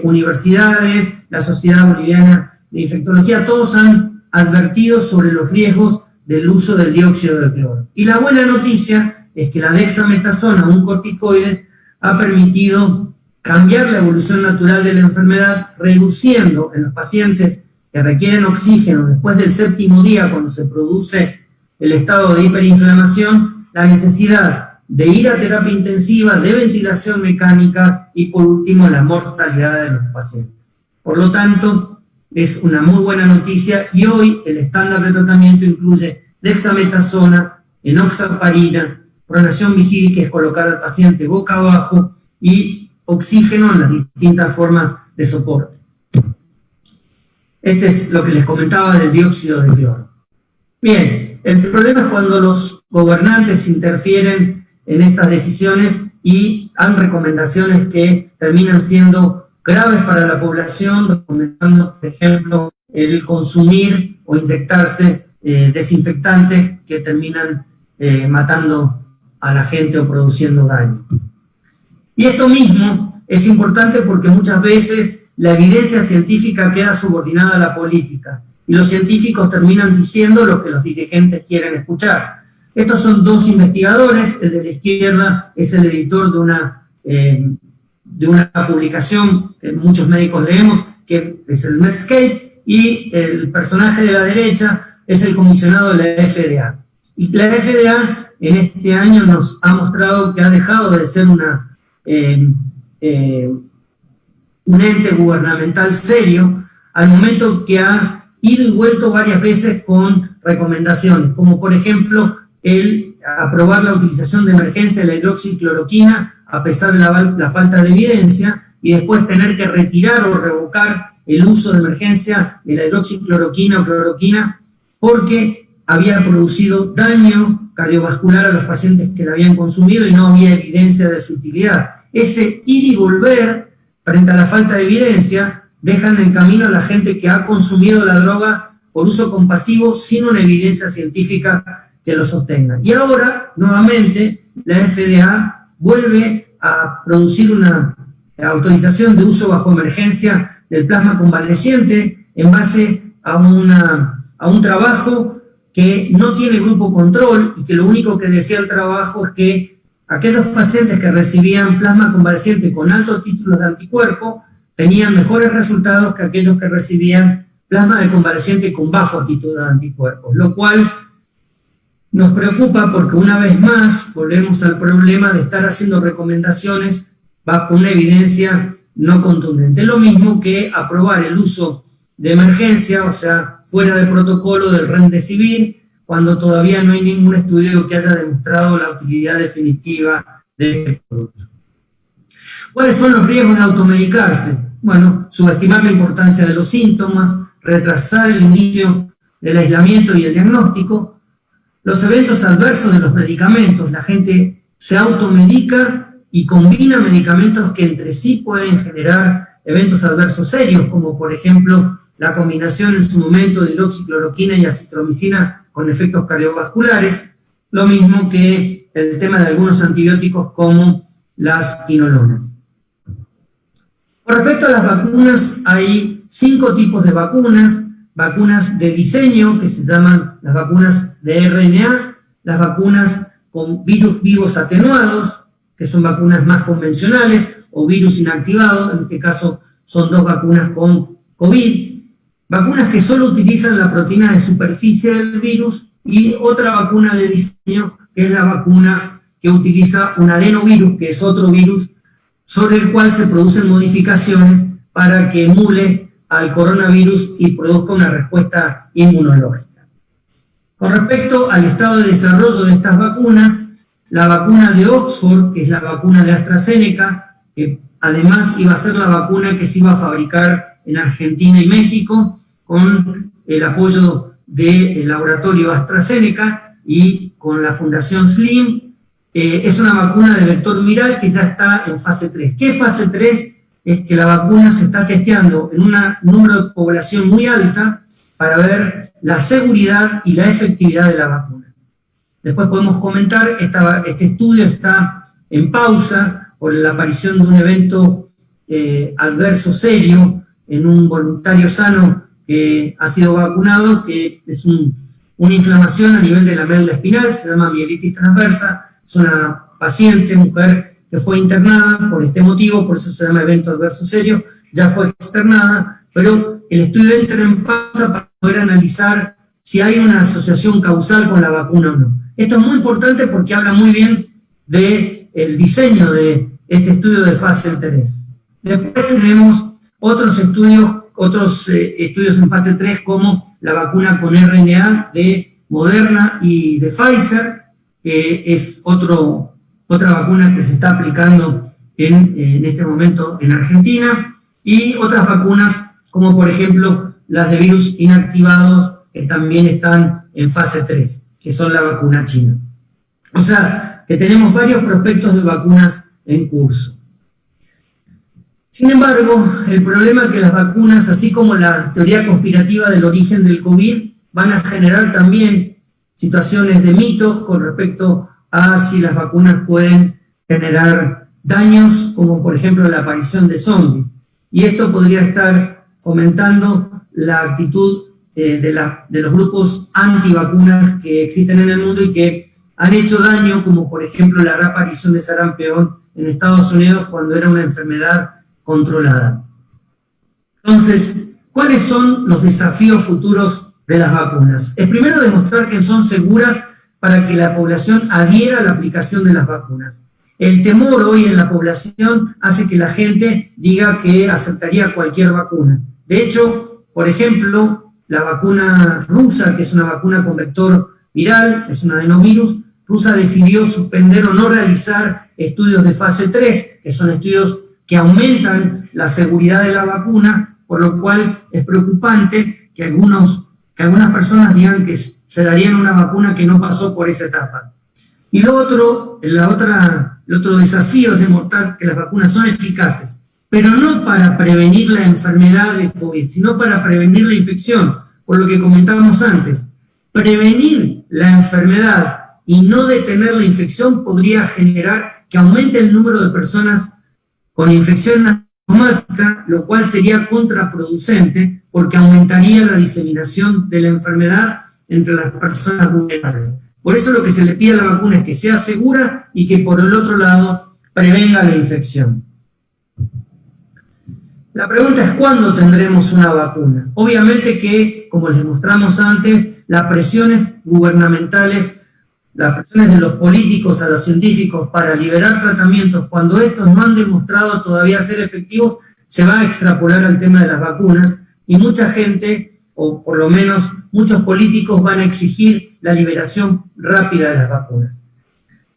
universidades, la Sociedad Boliviana de Infectología, todos han advertido sobre los riesgos del uso del dióxido de cloro. Y la buena noticia es que la dexametasona, un corticoide, ha permitido cambiar la evolución natural de la enfermedad, reduciendo en los pacientes que requieren oxígeno después del 7º día, cuando se produce el estado de hiperinflamación, la necesidad de ir a terapia intensiva, de ventilación mecánica y, por último, la mortalidad de los pacientes. Por lo tanto, es una muy buena noticia y hoy el estándar de tratamiento incluye dexametasona, enoxaparina, pronación vigil, que es colocar al paciente boca abajo, y oxígeno en las distintas formas de soporte. Este es lo que les comentaba del dióxido de cloro. Bien, el problema es cuando los gobernantes interfieren en estas decisiones y dan recomendaciones que terminan siendo graves para la población, recomendando, por ejemplo, el consumir o inyectarse desinfectantes que terminan matando a la gente o produciendo daño. Y esto mismo es importante porque muchas veces la evidencia científica queda subordinada a la política y los científicos terminan diciendo lo que los dirigentes quieren escuchar. Estos son 2 investigadores, el de la izquierda es el editor de una publicación que muchos médicos leemos, que es el Medscape, y el personaje de la derecha es el comisionado de la FDA. Y la FDA en este año nos ha mostrado que ha dejado de ser un ente gubernamental serio, al momento que ha ido y vuelto varias veces con recomendaciones, como por ejemplo el aprobar la utilización de emergencia de la hidroxicloroquina a pesar de la falta de evidencia, y después tener que retirar o revocar el uso de emergencia de la hidroxicloroquina o cloroquina porque había producido daño cardiovascular a los pacientes que la habían consumido y no había evidencia de su utilidad. Ese ir y volver frente a la falta de evidencia dejan en camino a la gente que ha consumido la droga por uso compasivo sin una evidencia científica que lo sostenga. Y ahora, nuevamente, la FDA vuelve a producir una autorización de uso bajo emergencia del plasma convaleciente en base a un trabajo que no tiene grupo control y que lo único que decía el trabajo es que aquellos pacientes que recibían plasma convaleciente con altos títulos de anticuerpo tenían mejores resultados que aquellos que recibían plasma de convaleciente con bajos títulos de anticuerpos, lo cual nos preocupa porque una vez más volvemos al problema de estar haciendo recomendaciones bajo una evidencia no contundente. Lo mismo que aprobar el uso de emergencia, o sea, fuera del protocolo del Remdesivir, cuando todavía no hay ningún estudio que haya demostrado la utilidad definitiva de este producto. ¿Cuáles son los riesgos de automedicarse? Bueno, subestimar la importancia de los síntomas, retrasar el inicio del aislamiento y el diagnóstico, los eventos adversos de los medicamentos. La gente se automedica y combina medicamentos que entre sí pueden generar eventos adversos serios, como por ejemplo la combinación en su momento de hidroxicloroquina y acitromicina con efectos cardiovasculares, lo mismo que el tema de algunos antibióticos como las quinolonas. Con respecto a las vacunas, hay 5 tipos de vacunas de diseño, que se llaman las vacunas de RNA, las vacunas con virus vivos atenuados, que son vacunas más convencionales, o virus inactivado, en este caso son 2 vacunas con COVID, vacunas que solo utilizan la proteína de superficie del virus, y otra vacuna de diseño, que es la vacuna que utiliza un adenovirus, que es otro virus sobre el cual se producen modificaciones para que emule al coronavirus y produzca una respuesta inmunológica. Con respecto al estado de desarrollo de estas vacunas, la vacuna de Oxford, que es la vacuna de AstraZeneca, que además iba a ser la vacuna que se iba a fabricar en Argentina y México, con el apoyo del laboratorio AstraZeneca y con la Fundación Slim, es una vacuna de vector viral que ya está en fase 3. ¿Qué es fase 3? Es que la vacuna se está testeando en un número de población muy alta para ver la seguridad y la efectividad de la vacuna. Después podemos comentar, este estudio está en pausa por la aparición de un evento adverso serio en un voluntario sano que ha sido vacunado, que es una inflamación a nivel de la médula espinal, se llama mielitis transversa. Es una paciente, mujer, que fue internada por este motivo, por eso se llama evento adverso serio, ya fue externada, pero el estudio entra en pausa para poder analizar si hay una asociación causal con la vacuna o no. Esto es muy importante porque habla muy bien del diseño de este estudio de fase 3. Después tenemos otros estudios en fase 3, como la vacuna con RNA de Moderna y de Pfizer, que es otra vacuna que se está aplicando en este momento en Argentina, y otras vacunas como por ejemplo las de virus inactivados, que también están en fase 3, que son la vacuna china. O sea, que tenemos varios prospectos de vacunas en curso. Sin embargo, el problema es que las vacunas, así como la teoría conspirativa del origen del COVID, van a generar también situaciones de mitos con respecto a si las vacunas pueden generar daños, como por ejemplo la aparición de zombies. Y esto podría estar fomentando la actitud de los grupos antivacunas que existen en el mundo y que han hecho daño, como por ejemplo la reaparición de sarampión en Estados Unidos cuando era una enfermedad controlada. Entonces, ¿cuáles son los desafíos futuros de las vacunas? Es primero demostrar que son seguras para que la población adhiera a la aplicación de las vacunas. El temor hoy en la población hace que la gente diga que aceptaría cualquier vacuna. De hecho, por ejemplo, la vacuna rusa, que es una vacuna con vector viral, es un adenovirus, Rusia decidió suspender o no realizar estudios de fase 3, que son estudios que aumentan la seguridad de la vacuna, por lo cual es preocupante que algunas personas digan que se darían una vacuna que no pasó por esa etapa. Y el otro desafío es demostrar que las vacunas son eficaces, pero no para prevenir la enfermedad de COVID, sino para prevenir la infección, por lo que comentábamos antes. Prevenir la enfermedad y no detener la infección podría generar que aumente el número de personas con infección asintomática, lo cual sería contraproducente porque aumentaría la diseminación de la enfermedad entre las personas vulnerables. Por eso lo que se le pide a la vacuna es que sea segura y que por el otro lado prevenga la infección. La pregunta es ¿cuándo tendremos una vacuna? Obviamente que, como les mostramos antes, las presiones gubernamentales, las presiones de los políticos a los científicos para liberar tratamientos, cuando estos no han demostrado todavía ser efectivos, se va a extrapolar al tema de las vacunas y mucha gente, o por lo menos muchos políticos, van a exigir la liberación rápida de las vacunas.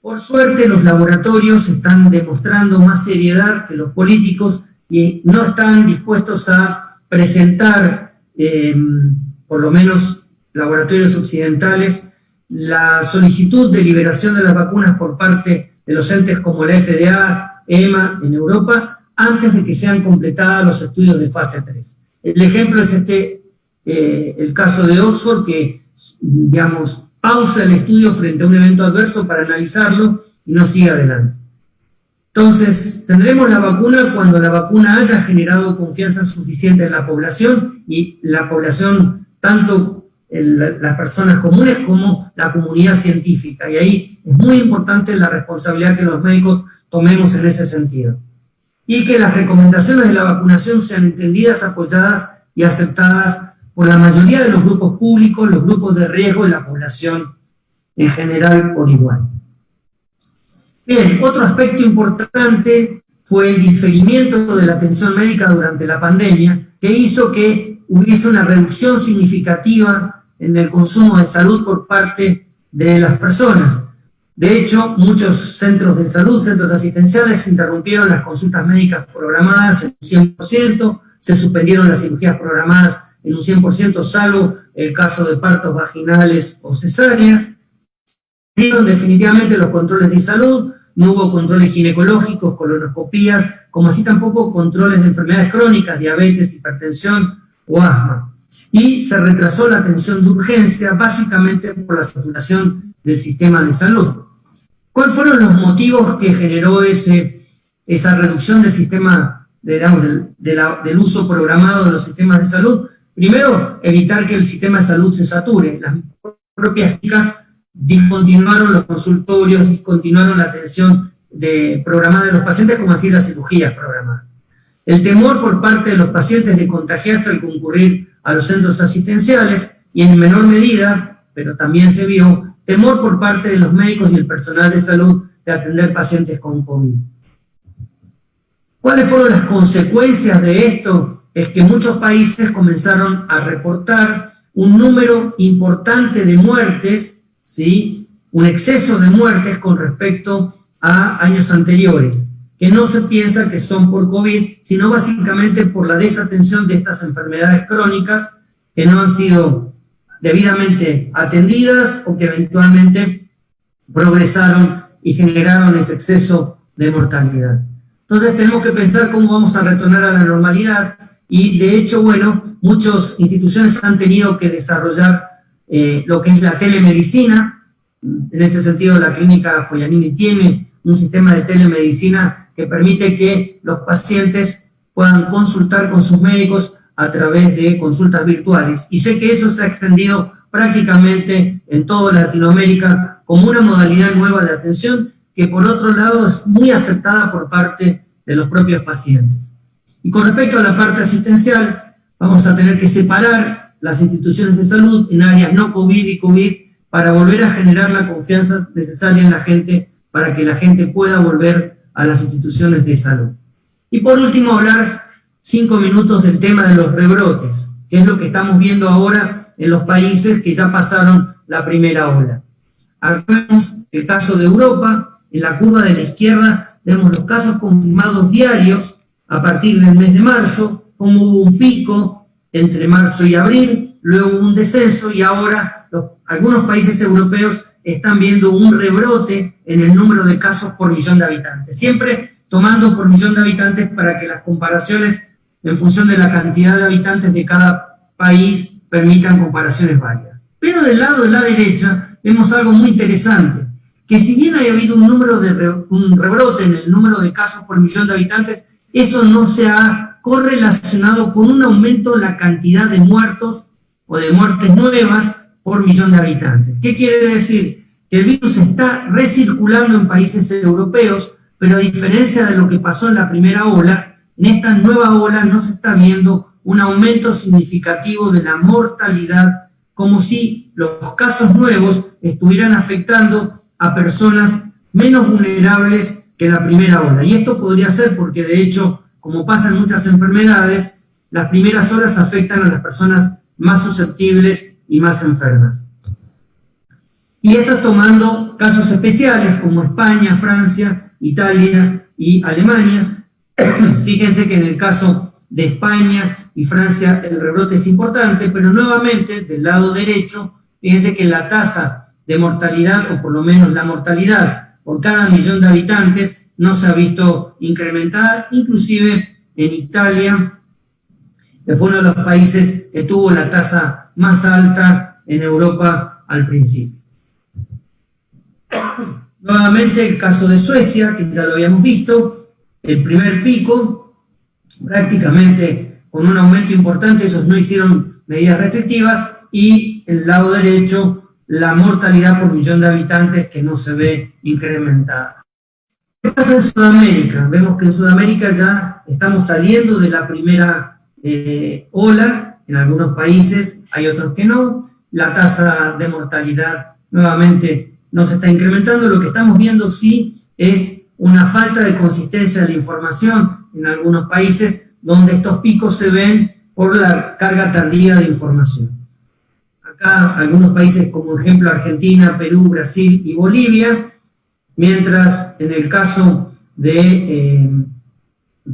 Por suerte, los laboratorios están demostrando más seriedad que los políticos y no están dispuestos a presentar, por lo menos laboratorios occidentales, la solicitud de liberación de las vacunas por parte de los entes como la FDA, EMA en Europa, antes de que sean completados los estudios de fase 3. El ejemplo es el caso de Oxford, que, digamos, pausa el estudio frente a un evento adverso para analizarlo y no sigue adelante. Entonces, tendremos la vacuna cuando la vacuna haya generado confianza suficiente en la población y la población, tanto las personas comunes como la comunidad científica. Y ahí es muy importante la responsabilidad que los médicos tomemos en ese sentido. Y que las recomendaciones de la vacunación sean entendidas, apoyadas y aceptadas por la mayoría de los grupos públicos, los grupos de riesgo y la población en general por igual. Bien, otro aspecto importante fue el diferimiento de la atención médica durante la pandemia, que hizo que hubiese una reducción significativa en el consumo de salud por parte de las personas. De hecho, muchos centros de salud, centros asistenciales, interrumpieron las consultas médicas programadas en un 100%, se suspendieron las cirugías programadas en un 100%, salvo el caso de partos vaginales o cesáreas. Dieron definitivamente los controles de salud, no hubo controles ginecológicos, colonoscopías, como así tampoco controles de enfermedades crónicas, diabetes, hipertensión o asma. Y se retrasó la atención de urgencia, básicamente por la saturación del sistema de salud. ¿Cuáles fueron los motivos que generó esa reducción del sistema, del uso programado de los sistemas de salud? Primero, evitar que el sistema de salud se sature. Las propias clínicas discontinuaron los consultorios, discontinuaron la atención programada de los pacientes, como así las cirugías programadas. El temor por parte de los pacientes de contagiarse al concurrir a los centros asistenciales y en menor medida, pero también se vio, temor por parte de los médicos y el personal de salud de atender pacientes con COVID. ¿Cuáles fueron las consecuencias de esto? Es que muchos países comenzaron a reportar un número importante de muertes, ¿sí? Un exceso de muertes con respecto a años anteriores, que no se piensa que son por COVID, sino básicamente por la desatención de estas enfermedades crónicas que no han sido debidamente atendidas o que eventualmente progresaron y generaron ese exceso de mortalidad. Entonces tenemos que pensar cómo vamos a retornar a la normalidad y de hecho, bueno, muchas instituciones han tenido que desarrollar lo que es la telemedicina. En este sentido, la clínica Foglianini tiene un sistema de telemedicina que permite que los pacientes puedan consultar con sus médicos a través de consultas virtuales. Y sé que eso se ha extendido prácticamente en toda Latinoamérica como una modalidad nueva de atención que por otro lado es muy aceptada por parte de los propios pacientes. Y con respecto a la parte asistencial, vamos a tener que separar las instituciones de salud en áreas no COVID y COVID para volver a generar la confianza necesaria en la gente para que la gente pueda volver a las instituciones de salud. Y por último, hablar 5 minutos del tema de los rebrotes, que es lo que estamos viendo ahora en los países que ya pasaron la primera ola. Acá vemos el caso de Europa, en la curva de la izquierda vemos los casos confirmados diarios a partir del mes de marzo, como hubo un pico entre marzo y abril, luego hubo un descenso y ahora algunos países europeos están viendo un rebrote en el número de casos por millón de habitantes. Siempre tomando por millón de habitantes para que las comparaciones en función de la cantidad de habitantes de cada país permitan comparaciones válidas. Pero del lado de la derecha vemos algo muy interesante, que si bien haya habido un rebrote en el número de casos por millón de habitantes, eso no se ha correlacionado con un aumento de la cantidad de muertos o de muertes nuevas por millón de habitantes. ¿Qué quiere decir? que el virus está recirculando en países europeos, pero a diferencia de lo que pasó en la primera ola, en esta nueva ola no se está viendo un aumento significativo de la mortalidad, como si los casos nuevos estuvieran afectando a personas menos vulnerables que la primera ola. Y esto podría ser porque, de hecho, como pasa en muchas enfermedades, las primeras olas afectan a las personas más susceptibles y más enfermas. Y esto es tomando casos especiales como España, Francia, Italia y Alemania. Fíjense que en el caso de España y Francia el rebrote es importante, pero nuevamente del lado derecho, fíjense que la tasa de mortalidad, o por lo menos la mortalidad por cada millón de habitantes, no se ha visto incrementada, inclusive en Italia, que fue uno de los países que tuvo la tasa más alta en Europa al principio. Nuevamente el caso de Suecia, que ya lo habíamos visto, el primer pico, prácticamente con un aumento importante, ellos no hicieron medidas restrictivas, y el lado derecho, la mortalidad por millón de habitantes que no se ve incrementada. ¿Qué pasa en Sudamérica? Vemos que en Sudamérica ya estamos saliendo de la primera ola, en algunos países, hay otros que no, la tasa de mortalidad nuevamente no se está incrementando. Lo que estamos viendo sí es una falta de consistencia de la información en algunos países, donde estos picos se ven por la carga tardía de información. Acá algunos países como ejemplo Argentina, Perú, Brasil y Bolivia, mientras en el caso de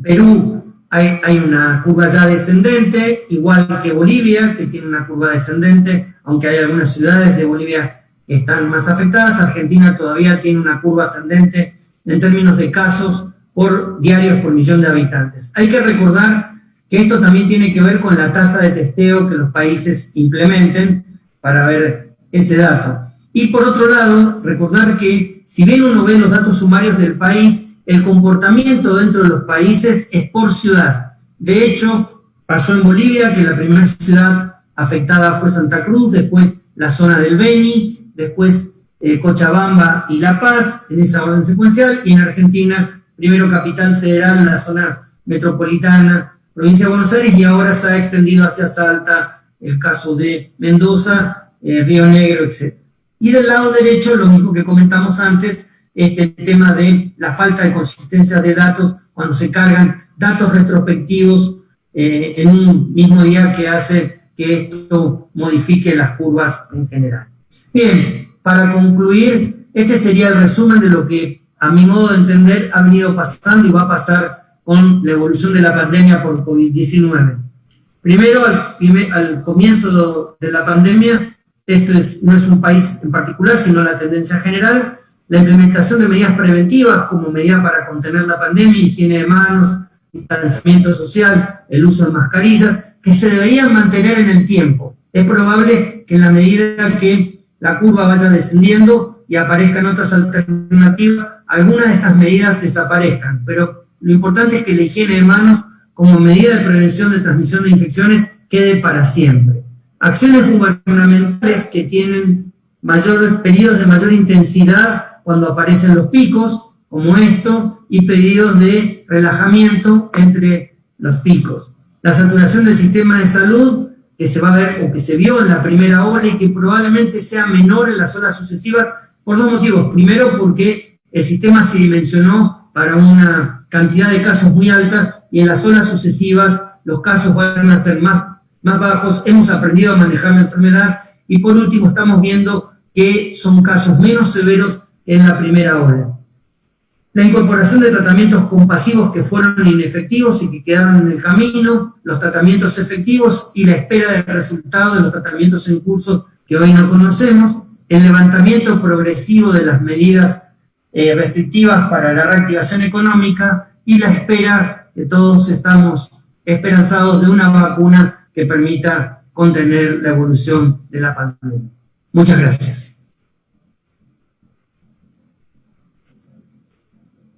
Perú hay una curva ya descendente, igual que Bolivia, que tiene una curva descendente, aunque hay algunas ciudades de Bolivia que están más afectadas. Argentina todavía tiene una curva ascendente en términos de casos por diarios por millón de habitantes. Hay que recordar que esto también tiene que ver con la tasa de testeo que los países implementen para ver ese dato. Y por otro lado, recordar que si bien uno ve los datos sumarios del país, el comportamiento dentro de los países es por ciudad. De hecho, pasó en Bolivia que la primera ciudad afectada fue Santa Cruz, después la zona del Beni, después Cochabamba y La Paz, en esa orden secuencial, y en Argentina, primero Capital Federal, la zona metropolitana, provincia de Buenos Aires, y ahora se ha extendido hacia Salta, el caso de Mendoza, Río Negro, etc. Y del lado derecho, lo mismo que comentamos antes, este tema de la falta de consistencia de datos cuando se cargan datos retrospectivos en un mismo día, que hace que esto modifique las curvas en general. Bien, para concluir, este sería el resumen de lo que, a mi modo de entender, ha venido pasando y va a pasar con la evolución de la pandemia por COVID-19. Primero, al comienzo de la pandemia, esto no es un país en particular, sino la tendencia general, la implementación de medidas preventivas como medidas para contener la pandemia, higiene de manos, distanciamiento social, el uso de mascarillas, que se deberían mantener en el tiempo. Es probable que en la medida que la curva vaya descendiendo y aparezcan otras alternativas, algunas de estas medidas desaparezcan, pero lo importante es que la higiene de manos como medida de prevención de transmisión de infecciones quede para siempre. Acciones gubernamentales que tienen periodos de mayor intensidad cuando aparecen los picos, como esto, y periodos de relajamiento entre los picos. La saturación del sistema de salud, que se va a ver o que se vio en la primera ola y que probablemente sea menor en las olas sucesivas, por dos motivos. Primero, porque el sistema se dimensionó para una cantidad de casos muy alta, y en las olas sucesivas los casos van a ser más bajos. Hemos aprendido a manejar la enfermedad, y por último estamos viendo que son casos menos severos que en la primera ola. La incorporación de tratamientos compasivos que fueron inefectivos y que quedaron en el camino, los tratamientos efectivos y la espera del resultado de los tratamientos en curso que hoy no conocemos, el levantamiento progresivo de las medidas restrictivas para la reactivación económica, y la espera, que todos estamos esperanzados, de una vacuna que permita contener la evolución de la pandemia. Muchas gracias.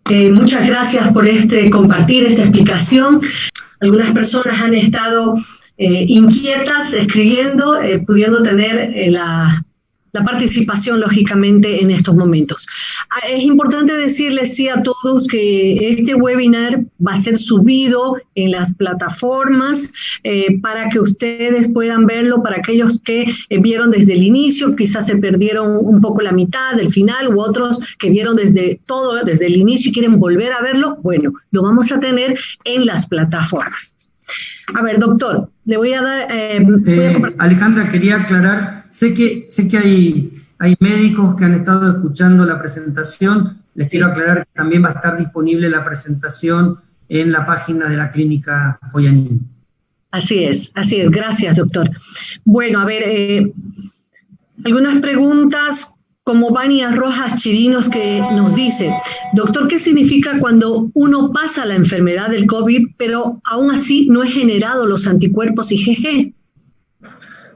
Muchas gracias por compartir esta explicación. Algunas personas han estado inquietas, escribiendo, pudiendo tener la la participación, lógicamente, en estos momentos. Es importante decirles sí a todos que este webinar va a ser subido en las plataformas para que ustedes puedan verlo, para aquellos que vieron desde el inicio, quizás se perdieron un poco la mitad del final, u otros que vieron desde el inicio y quieren volver a verlo. Bueno, lo vamos a tener en las plataformas. A ver, doctor, le voy a dar... Alejandra, quería aclarar, sé que hay médicos que han estado escuchando la presentación, les quiero aclarar que también va a estar disponible la presentación en la página de la Clínica Follanín. Así es, gracias, doctor. Bueno, a ver, algunas preguntas, como Vania Rojas Chirinos, que nos dice, doctor, ¿qué significa cuando uno pasa la enfermedad del COVID, pero aún así no he generado los anticuerpos IgG?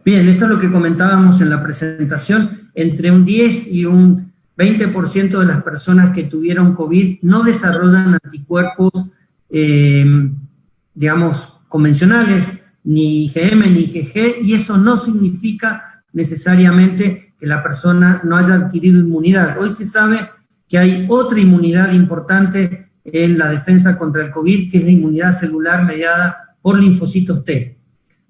Bien, esto es lo que comentábamos en la presentación. Entre un 10 y un 20% de las personas que tuvieron COVID no desarrollan anticuerpos, digamos, convencionales, ni IgM ni IgG, y eso no significa necesariamente que la persona no haya adquirido inmunidad. Hoy se sabe que hay otra inmunidad importante en la defensa contra el COVID, que es la inmunidad celular mediada por linfocitos T.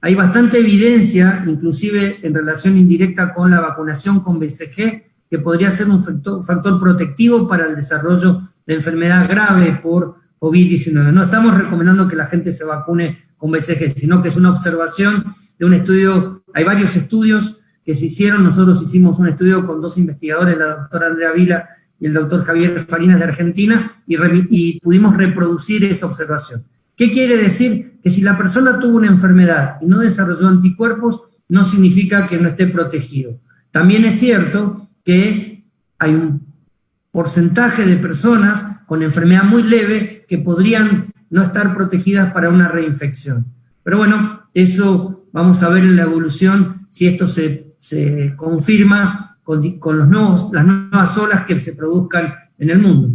Hay bastante evidencia, inclusive en relación indirecta con la vacunación con BCG, que podría ser un factor protectivo para el desarrollo de enfermedad grave por COVID-19. No estamos recomendando que la gente se vacune con BCG, sino que es una observación de un estudio. Hay varios estudios que se hicieron. Nosotros hicimos un estudio con 2 investigadores, la doctora Andrea Vila y el doctor Javier Farinas de Argentina, y pudimos reproducir esa observación. ¿Qué quiere decir? Que si la persona tuvo una enfermedad y no desarrolló anticuerpos, no significa que no esté protegido. También es cierto que hay un porcentaje de personas con enfermedad muy leve que podrían no estar protegidas para una reinfección. Pero bueno, eso vamos a ver en la evolución si esto se confirma con las nuevas olas que se produzcan en el mundo.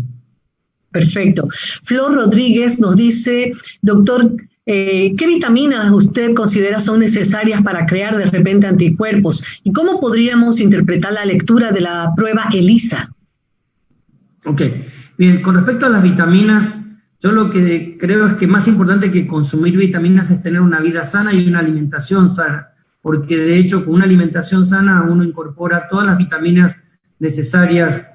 Perfecto. Flor Rodríguez nos dice, doctor, ¿qué vitaminas usted considera son necesarias para crear de repente anticuerpos? ¿Y cómo podríamos interpretar la lectura de la prueba ELISA? Ok, bien, con respecto a las vitaminas, yo lo que creo es que más importante que consumir vitaminas es tener una vida sana y una alimentación sana, porque de hecho con una alimentación sana uno incorpora todas las vitaminas necesarias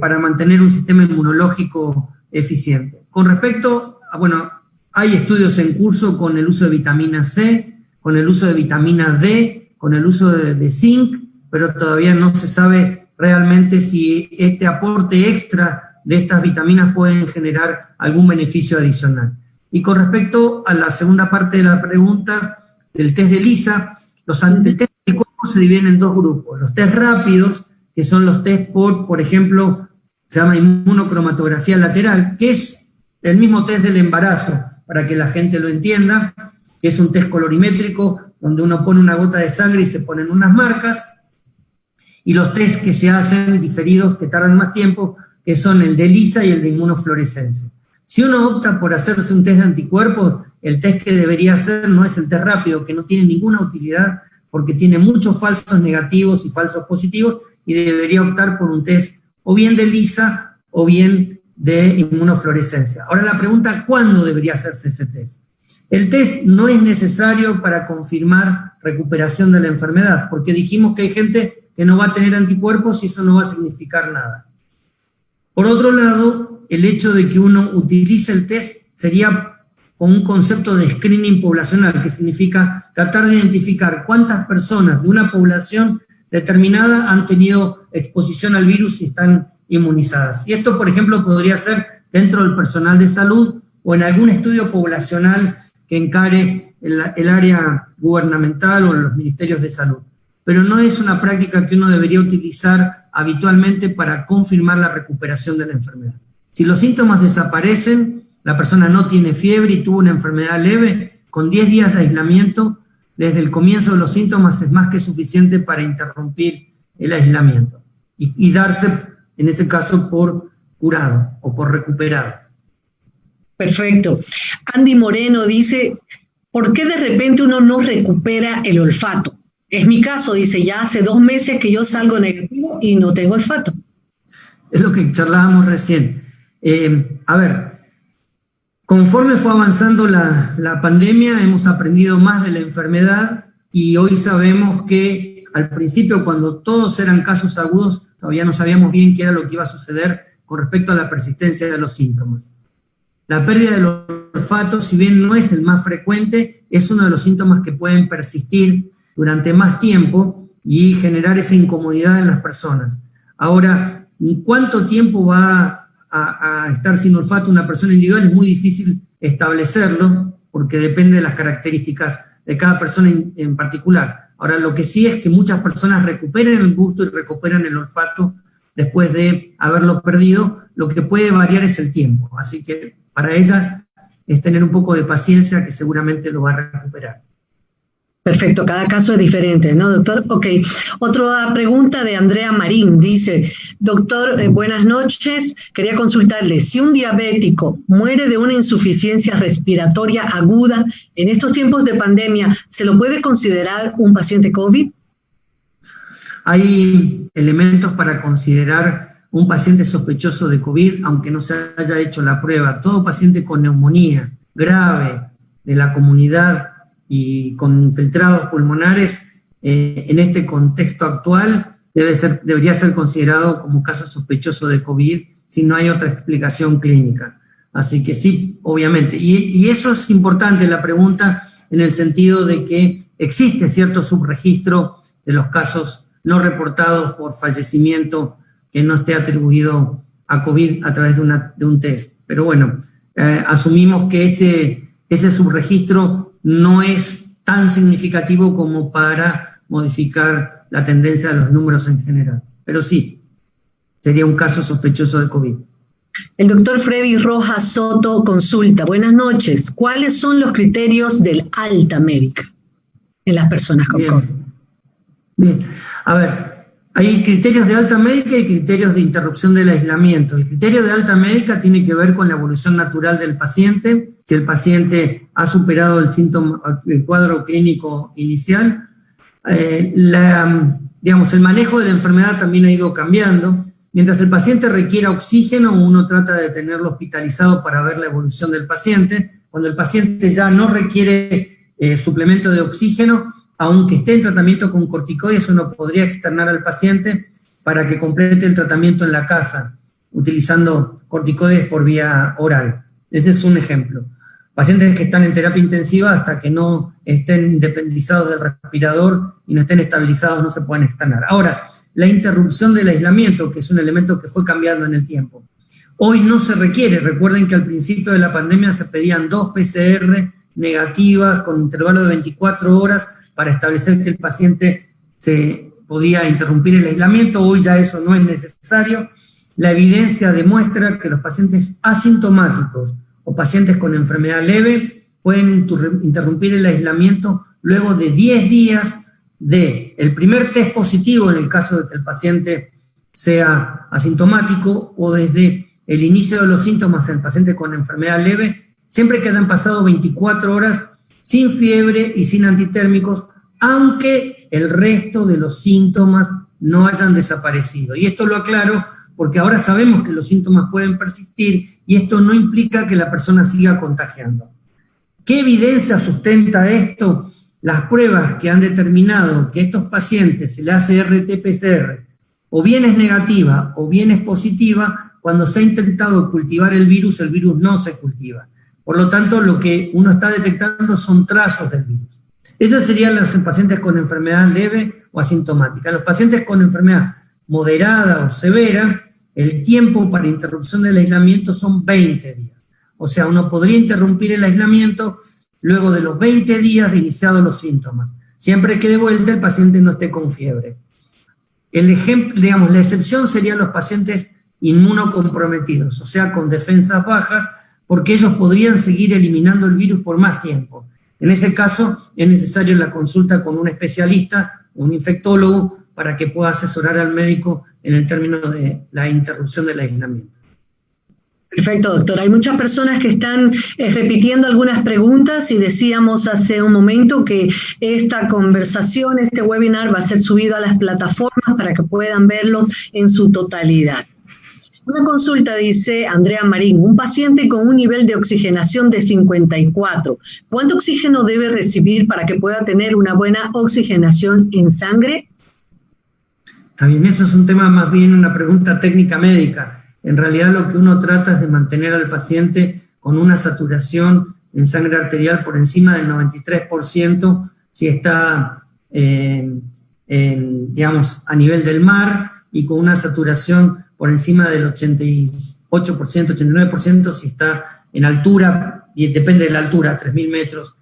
para mantener un sistema inmunológico eficiente. Con respecto a, bueno, hay estudios en curso con el uso de vitamina C, con el uso de vitamina D, con el uso de zinc, pero todavía no se sabe realmente si este aporte extra de estas vitaminas pueden generar algún beneficio adicional. Y con respecto a la segunda parte de la pregunta del test de ELISA, el test de anticuerpos se divide en 2 grupos. Los test rápidos, que son los test por ejemplo, se llama inmunocromatografía lateral, que es el mismo test del embarazo, para que la gente lo entienda, que es un test colorimétrico, donde uno pone una gota de sangre y se ponen unas marcas, y los test que se hacen diferidos, que tardan más tiempo, que son el de ELISA y el de inmunofluorescencia. Si uno opta por hacerse un test de anticuerpos, el test que debería hacer no es el test rápido, que no tiene ninguna utilidad, porque tiene muchos falsos negativos y falsos positivos, y debería optar por un test o bien de ELISA o bien de inmunofluorescencia. Ahora la pregunta, ¿cuándo debería hacerse ese test? El test no es necesario para confirmar recuperación de la enfermedad, porque dijimos que hay gente que no va a tener anticuerpos y eso no va a significar nada. Por otro lado, el hecho de que uno utilice el test sería con un concepto de screening poblacional, que significa tratar de identificar cuántas personas de una población determinada han tenido exposición al virus y están inmunizadas. Y esto, por ejemplo, podría ser dentro del personal de salud o en algún estudio poblacional que encare el área gubernamental o los ministerios de salud. Pero no es una práctica que uno debería utilizar habitualmente para confirmar la recuperación de la enfermedad. Si los síntomas desaparecen, la persona no tiene fiebre y tuvo una enfermedad leve, con 10 días de aislamiento, desde el comienzo de los síntomas es más que suficiente para interrumpir el aislamiento y darse, en ese caso, por curado o por recuperado. Perfecto. Andy Moreno dice, ¿por qué de repente uno no recupera el olfato? Es mi caso, dice, ya hace 2 meses que yo salgo negativo y no tengo olfato. Es lo que charlábamos recién. A ver, conforme fue avanzando la pandemia, hemos aprendido más de la enfermedad y hoy sabemos que al principio, cuando todos eran casos agudos, todavía no sabíamos bien qué era lo que iba a suceder con respecto a la persistencia de los síntomas. La pérdida del olfato, si bien no es el más frecuente, es uno de los síntomas que pueden persistir durante más tiempo y generar esa incomodidad en las personas. Ahora, ¿cuánto tiempo va a estar sin olfato una persona individual? Es muy difícil establecerlo porque depende de las características de cada persona en particular. Ahora, lo que sí es que muchas personas recuperan el gusto y recuperan el olfato después de haberlo perdido. Lo que puede variar es el tiempo. Así que para ella es tener un poco de paciencia, que seguramente lo va a recuperar. Perfecto, cada caso es diferente, ¿no, doctor? Ok, otra pregunta de Andrea Marín, dice, doctor, buenas noches, quería consultarle, si un diabético muere de una insuficiencia respiratoria aguda en estos tiempos de pandemia, ¿se lo puede considerar un paciente COVID? Hay elementos para considerar un paciente sospechoso de COVID, aunque no se haya hecho la prueba. Todo paciente con neumonía grave de la comunidad y con infiltrados pulmonares, en este contexto actual, debería ser considerado como caso sospechoso de COVID si no hay otra explicación clínica. Así que sí, obviamente. Y eso es importante, la pregunta, en el sentido de que existe cierto subregistro de los casos no reportados por fallecimiento que no esté atribuido a COVID a través de un test. Pero bueno, asumimos que ese subregistro no es tan significativo como para modificar la tendencia de los números en general. Pero sí, sería un caso sospechoso de COVID. El doctor Freddy Rojas Soto consulta. Buenas noches. ¿Cuáles son los criterios del alta médica en las personas con COVID? Bien, a ver, hay criterios de alta médica y criterios de interrupción del aislamiento. El criterio de alta médica tiene que ver con la evolución natural del paciente, si el paciente ha superado el cuadro clínico inicial. El manejo de la enfermedad también ha ido cambiando. Mientras el paciente requiera oxígeno, uno trata de tenerlo hospitalizado para ver la evolución del paciente. Cuando el paciente ya no requiere suplemento de oxígeno, aunque esté en tratamiento con corticoides, uno podría externar al paciente para que complete el tratamiento en la casa, utilizando corticoides por vía oral. Ese es un ejemplo. Pacientes que están en terapia intensiva, hasta que no estén independizados del respirador y no estén estabilizados, no se pueden externar. Ahora, la interrupción del aislamiento, que es un elemento que fue cambiando en el tiempo. Hoy no se requiere. Recuerden que al principio de la pandemia se pedían 2 PCR negativas con intervalo de 24 horas para establecer que el paciente se podía interrumpir el aislamiento. Hoy ya eso no es necesario. La evidencia demuestra que los pacientes asintomáticos o pacientes con enfermedad leve pueden interrumpir el aislamiento luego de 10 días del primer test positivo, en el caso de que el paciente sea asintomático, o desde el inicio de los síntomas en el paciente con enfermedad leve, siempre que hayan pasado 24 horas sin fiebre y sin antitérmicos, aunque el resto de los síntomas no hayan desaparecido. Y esto lo aclaro porque ahora sabemos que los síntomas pueden persistir y esto no implica que la persona siga contagiando. ¿Qué evidencia sustenta esto? Las pruebas que han determinado que estos pacientes se le hace RT-PCR o bien es negativa o bien es positiva. Cuando se ha intentado cultivar el virus no se cultiva. Por lo tanto, lo que uno está detectando son trazos del virus. Esos serían los pacientes con enfermedad leve o asintomática. Los pacientes con enfermedad moderada o severa, el tiempo para interrupción del aislamiento son 20 días. O sea, uno podría interrumpir el aislamiento luego de los 20 días de iniciados los síntomas, siempre que de vuelta el paciente no esté con fiebre. El ejemplo, digamos, la excepción serían los pacientes inmunocomprometidos, o sea, con defensas bajas, porque ellos podrían seguir eliminando el virus por más tiempo. En ese caso, es necesario la consulta con un especialista, un infectólogo, para que pueda asesorar al médico en el término de la interrupción del aislamiento. Perfecto, doctor. Hay muchas personas que están repitiendo algunas preguntas y decíamos hace un momento que esta conversación, este webinar va a ser subido a las plataformas para que puedan verlos en su totalidad. Una consulta, dice Andrea Marín, un paciente con un nivel de oxigenación de 54, ¿cuánto oxígeno debe recibir para que pueda tener una buena oxigenación en sangre? Está bien, eso es un tema más bien una pregunta técnica médica. En realidad lo que uno trata es de mantener al paciente con una saturación en sangre arterial por encima del 93% si está, digamos, a nivel del mar, y con una saturación por encima del 88%, 89% si está en altura, y depende de la altura, 3.000 metros.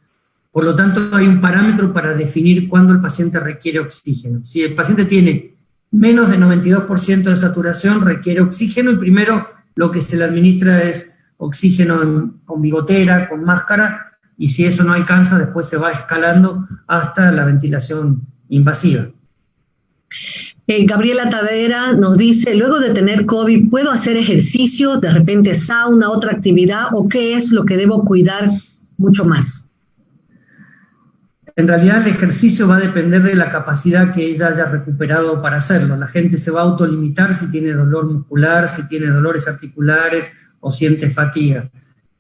Por lo tanto, hay un parámetro para definir cuándo el paciente requiere oxígeno. Si el paciente tiene menos de 92% de saturación, requiere oxígeno, y primero lo que se le administra es oxígeno con bigotera, con máscara, y si eso no alcanza, después se va escalando hasta la ventilación invasiva. Gabriela Tavera nos dice, luego de tener COVID, ¿puedo hacer ejercicio, de repente sauna, otra actividad, o qué es lo que debo cuidar mucho más? En realidad el ejercicio va a depender de la capacidad que ella haya recuperado para hacerlo. La gente se va a autolimitar si tiene dolor muscular, si tiene dolores articulares o siente fatiga.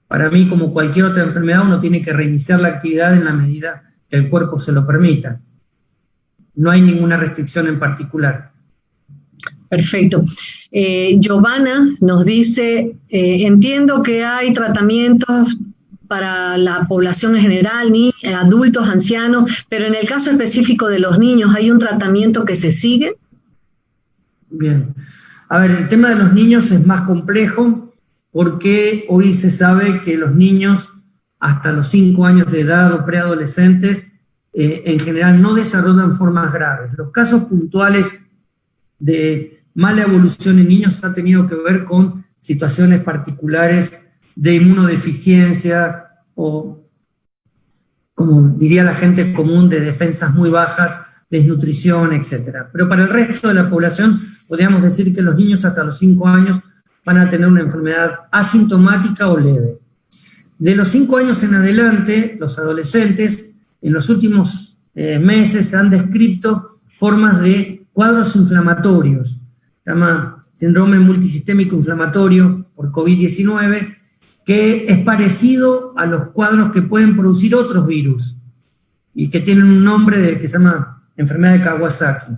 Para mí, como cualquier otra enfermedad, uno tiene que reiniciar la actividad en la medida que el cuerpo se lo permita. No hay ninguna restricción en particular. Perfecto. Giovanna nos dice, entiendo que hay tratamientos para la población en general, ni adultos, ancianos, pero en el caso específico de los niños, ¿hay un tratamiento que se sigue? Bien. A ver, el tema de los niños es más complejo porque hoy se sabe que los niños hasta los 5 años de edad o preadolescentes en general no desarrollan formas graves. Los casos puntuales de mala evolución en niños ha tenido que ver con situaciones particulares de inmunodeficiencia o, como diría la gente común, de defensas muy bajas, desnutrición, etc. Pero para el resto de la población podríamos decir que los niños hasta los 5 años van a tener una enfermedad asintomática o leve. De los 5 años en adelante, los adolescentes, en los últimos meses se han descrito formas de cuadros inflamatorios, se llama síndrome multisistémico inflamatorio por COVID-19, que es parecido a los cuadros que pueden producir otros virus y que tienen un nombre que se llama enfermedad de Kawasaki.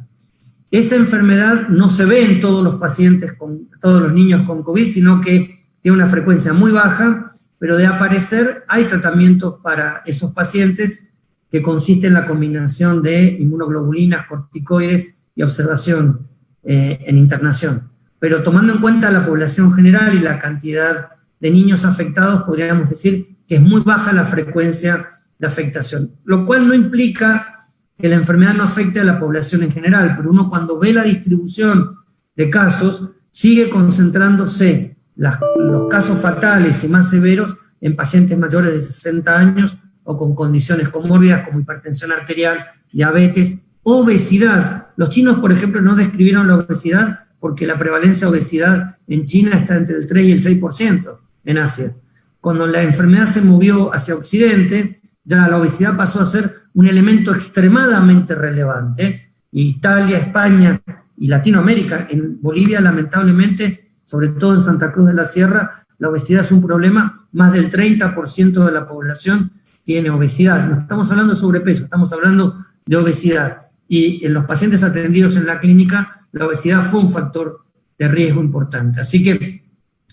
Esa enfermedad no se ve en todos los pacientes, todos los niños con COVID, sino que tiene una frecuencia muy baja, pero de aparecer hay tratamientos para esos pacientes que consiste en la combinación de inmunoglobulinas, corticoides y observación en internación. Pero tomando en cuenta la población general y la cantidad de niños afectados, podríamos decir que es muy baja la frecuencia de afectación, lo cual no implica que la enfermedad no afecte a la población en general, pero uno cuando ve la distribución de casos, sigue concentrándose los casos fatales y más severos en pacientes mayores de 60 años o con condiciones comórbidas como hipertensión arterial, diabetes, obesidad. Los chinos, por ejemplo, no describieron la obesidad porque la prevalencia de obesidad en China está entre el 3 y el 6% en Asia. Cuando la enfermedad se movió hacia Occidente, ya la obesidad pasó a ser un elemento extremadamente relevante. Italia, España y Latinoamérica, en Bolivia lamentablemente, sobre todo en Santa Cruz de la Sierra, la obesidad es un problema. Más del 30% de la población tiene obesidad. No estamos hablando de sobrepeso, estamos hablando de obesidad. Y en los pacientes atendidos en la clínica, la obesidad fue un factor de riesgo importante. Así que,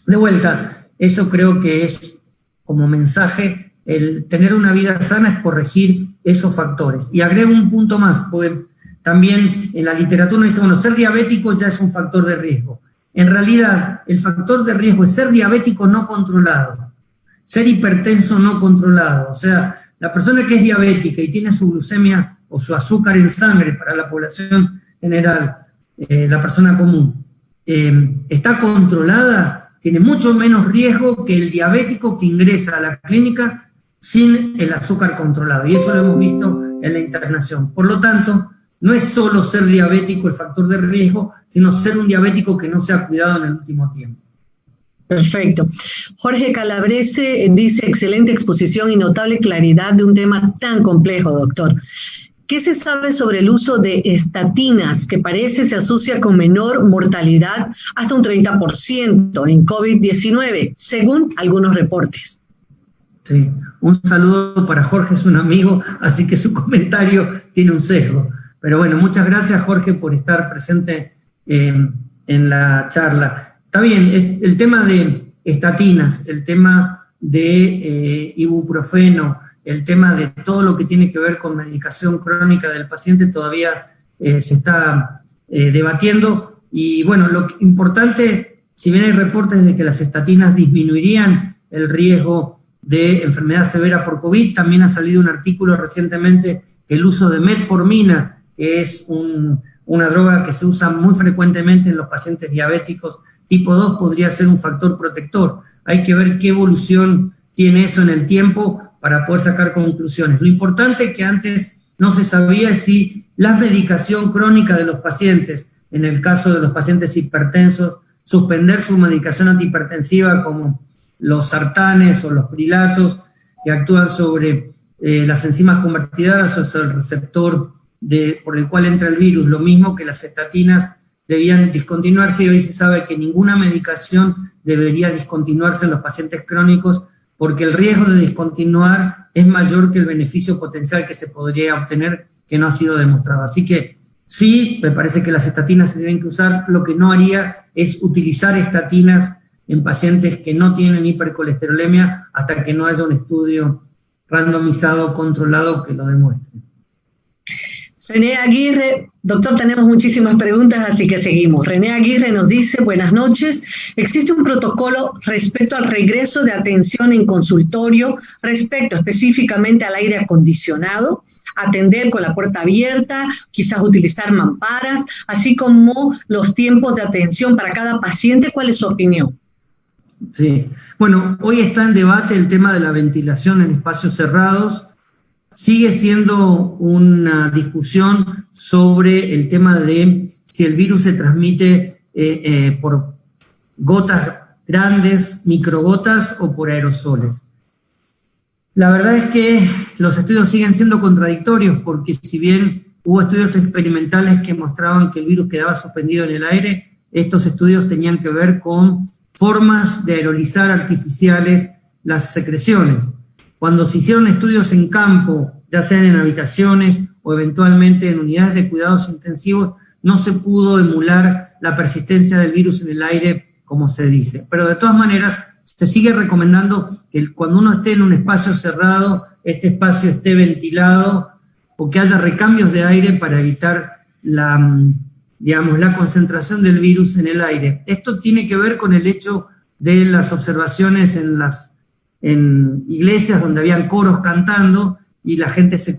de vuelta, eso creo que es como mensaje, el tener una vida sana es corregir esos factores. Y agrego un punto más, porque también en la literatura dice, bueno, ser diabético ya es un factor de riesgo. En realidad, el factor de riesgo es ser diabético no controlado, ser hipertenso no controlado. O sea, la persona que es diabética y tiene su glucemia o su azúcar en sangre para la población general, la persona común, está controlada, tiene mucho menos riesgo que el diabético que ingresa a la clínica sin el azúcar controlado. Y eso lo hemos visto en la internación. Por lo tanto, no es solo ser diabético el factor de riesgo, sino ser un diabético que no se ha cuidado en el último tiempo. Perfecto. Jorge Calabrese dice, excelente exposición y notable claridad de un tema tan complejo, doctor. ¿Qué se sabe sobre el uso de estatinas, que parece se asocia con menor mortalidad hasta un 30% en COVID-19, según algunos reportes? Sí. Un saludo para Jorge, es un amigo, así que su comentario tiene un sesgo. Pero bueno, muchas gracias, Jorge, por estar presente en la charla. Está bien, es el tema de estatinas, el tema de ibuprofeno, el tema de todo lo que tiene que ver con medicación crónica del paciente todavía se está debatiendo. Y bueno, lo importante, si bien hay reportes de que las estatinas disminuirían el riesgo de enfermedad severa por COVID, también ha salido un artículo recientemente que el uso de metformina, que es una droga que se usa muy frecuentemente en los pacientes diabéticos tipo 2, podría ser un factor protector. Hay que ver qué evolución tiene eso en el tiempo para poder sacar conclusiones. Lo importante es que antes no se sabía si la medicación crónica de los pacientes, en el caso de los pacientes hipertensos, suspender su medicación antihipertensiva como los sartanes o los prilatos que actúan sobre las enzimas convertidoras o sobre el receptor por el cual entra el virus, lo mismo que las estatinas debían discontinuarse, y hoy se sabe que ninguna medicación debería discontinuarse en los pacientes crónicos porque el riesgo de discontinuar es mayor que el beneficio potencial que se podría obtener, que no ha sido demostrado. Así que sí, me parece que las estatinas se deben que usar. Lo que no haría es utilizar estatinas en pacientes que no tienen hipercolesterolemia hasta que no haya un estudio randomizado, controlado, que lo demuestre. René Aguirre, doctor, tenemos muchísimas preguntas, así que seguimos. René Aguirre nos dice, buenas noches, ¿existe un protocolo respecto al regreso de atención en consultorio, respecto específicamente al aire acondicionado, atender con la puerta abierta, quizás utilizar mamparas, así como los tiempos de atención para cada paciente? ¿Cuál es su opinión? Sí, bueno, hoy está en debate el tema de la ventilación en espacios cerrados. Sigue siendo una discusión sobre el tema de si el virus se transmite por gotas grandes, microgotas o por aerosoles. La verdad es que los estudios siguen siendo contradictorios porque si bien hubo estudios experimentales que mostraban que el virus quedaba suspendido en el aire, estos estudios tenían que ver con formas de aerolizar artificiales las secreciones. Cuando se hicieron estudios en campo, ya sean en habitaciones o eventualmente en unidades de cuidados intensivos, no se pudo emular la persistencia del virus en el aire, como se dice. Pero de todas maneras, se sigue recomendando que cuando uno esté en un espacio cerrado, este espacio esté ventilado o que haya recambios de aire para evitar la concentración del virus en el aire. Esto tiene que ver con el hecho de las observaciones en iglesias donde habían coros cantando y la gente se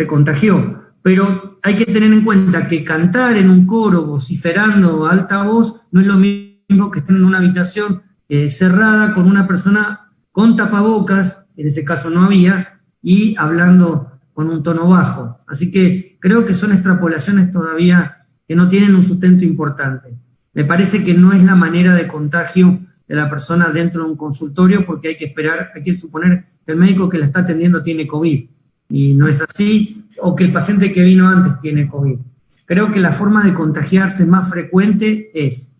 contagió. Pero hay que tener en cuenta que cantar en un coro vociferando a alta voz no es lo mismo que estar en una habitación cerrada con una persona con tapabocas, en ese caso no había, y hablando con un tono bajo. Así que creo que son extrapolaciones todavía que no tienen un sustento importante. Me parece que no es la manera de contagio de la persona dentro de un consultorio, porque hay que esperar, hay que suponer que el médico que la está atendiendo tiene COVID, y no es así, o que el paciente que vino antes tiene COVID. Creo que la forma de contagiarse más frecuente es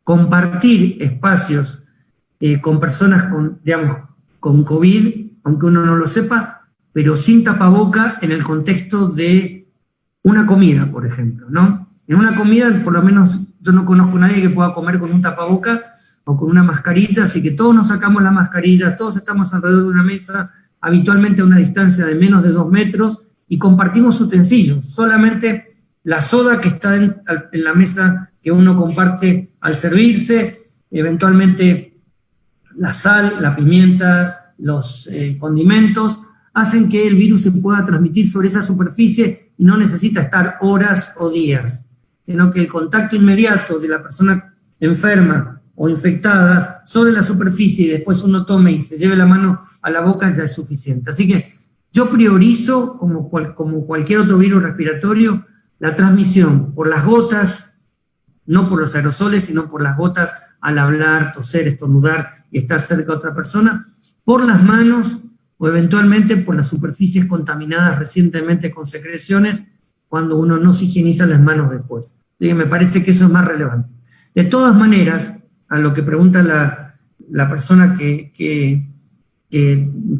compartir espacios con personas con COVID, aunque uno no lo sepa, pero sin tapaboca en el contexto de una comida, por ejemplo, ¿no? En una comida, por lo menos yo no conozco a nadie que pueda comer con un tapaboca o con una mascarilla, así que todos nos sacamos la mascarilla, todos estamos alrededor de una mesa, habitualmente a una distancia de menos de 2 metros, y compartimos utensilios, solamente la soda que está en la mesa que uno comparte al servirse, eventualmente la sal, la pimienta, los condimentos, hacen que el virus se pueda transmitir sobre esa superficie y no necesita estar horas o días, sino que el contacto inmediato de la persona enferma o infectada sobre la superficie y después uno tome y se lleve la mano a la boca ya es suficiente. Así que yo priorizo, como cualquier otro virus respiratorio, la transmisión por las gotas no por los aerosoles, sino por las gotas al hablar, toser, estornudar y estar cerca de otra persona, por las manos o eventualmente por las superficies contaminadas recientemente con secreciones cuando uno no se higieniza las manos después. Me parece que eso es más relevante. De todas maneras, a lo que pregunta la persona que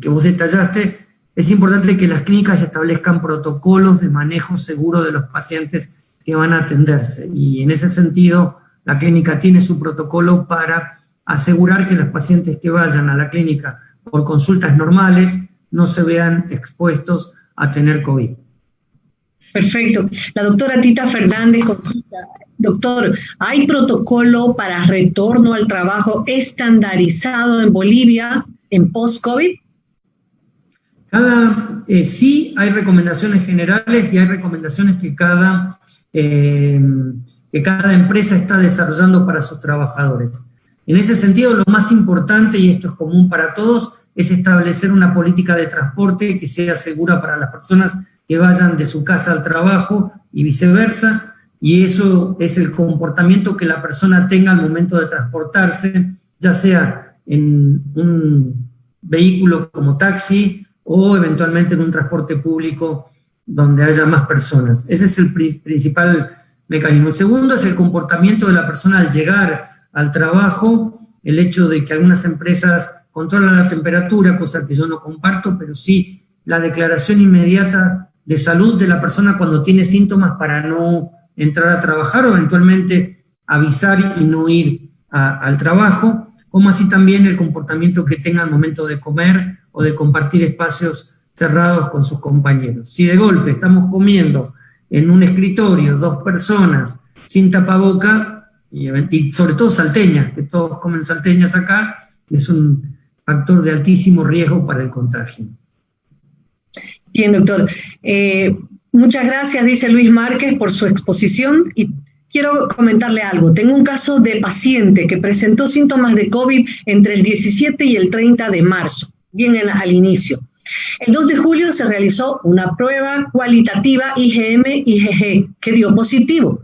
vos detallaste, es importante que las clínicas establezcan protocolos de manejo seguro de los pacientes que van a atenderse. Y en ese sentido, la clínica tiene su protocolo para asegurar que los pacientes que vayan a la clínica por consultas normales no se vean expuestos a tener COVID. Perfecto. La doctora Tita Fernández consulta. Doctor, ¿hay protocolo para retorno al trabajo estandarizado en Bolivia en post-COVID? Sí, hay recomendaciones generales y hay recomendaciones que cada empresa está desarrollando para sus trabajadores. En ese sentido, lo más importante, y esto es común para todos, es establecer una política de transporte que sea segura para las personas que vayan de su casa al trabajo y viceversa, y eso es el comportamiento que la persona tenga al momento de transportarse, ya sea en un vehículo como taxi o eventualmente en un transporte público donde haya más personas. Ese es el principal mecanismo. El segundo es el comportamiento de la persona al llegar al trabajo, el hecho de que algunas empresas controlan la temperatura, cosa que yo no comparto, pero sí la declaración inmediata de salud de la persona cuando tiene síntomas para no entrar a trabajar o eventualmente avisar y no ir al trabajo, como así también el comportamiento que tenga al momento de comer o de compartir espacios cerrados con sus compañeros. Si de golpe estamos comiendo en un escritorio 2 personas sin tapaboca, y sobre todo salteñas, que todos comen salteñas acá, es un factor de altísimo riesgo para el contagio. Bien, doctor. Muchas gracias, dice Luis Márquez, por su exposición. Y quiero comentarle algo. Tengo un caso de paciente que presentó síntomas de COVID entre el 17 y el 30 de marzo, bien al inicio. El 2 de julio se realizó una prueba cualitativa IgM-IgG que dio positivo,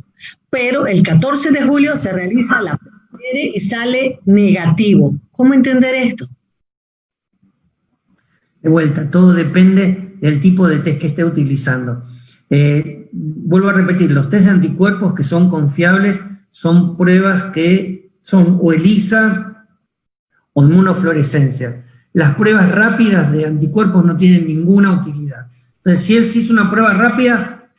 pero el 14 de julio se realiza la PCR y sale negativo. ¿Cómo entender esto? De vuelta, todo depende del tipo de test que esté utilizando. Vuelvo a repetir, los test de anticuerpos que son confiables son pruebas que son o ELISA o inmunofluorescencia. Las pruebas rápidas de anticuerpos no tienen ninguna utilidad. Entonces, si él se hizo una prueba rápida,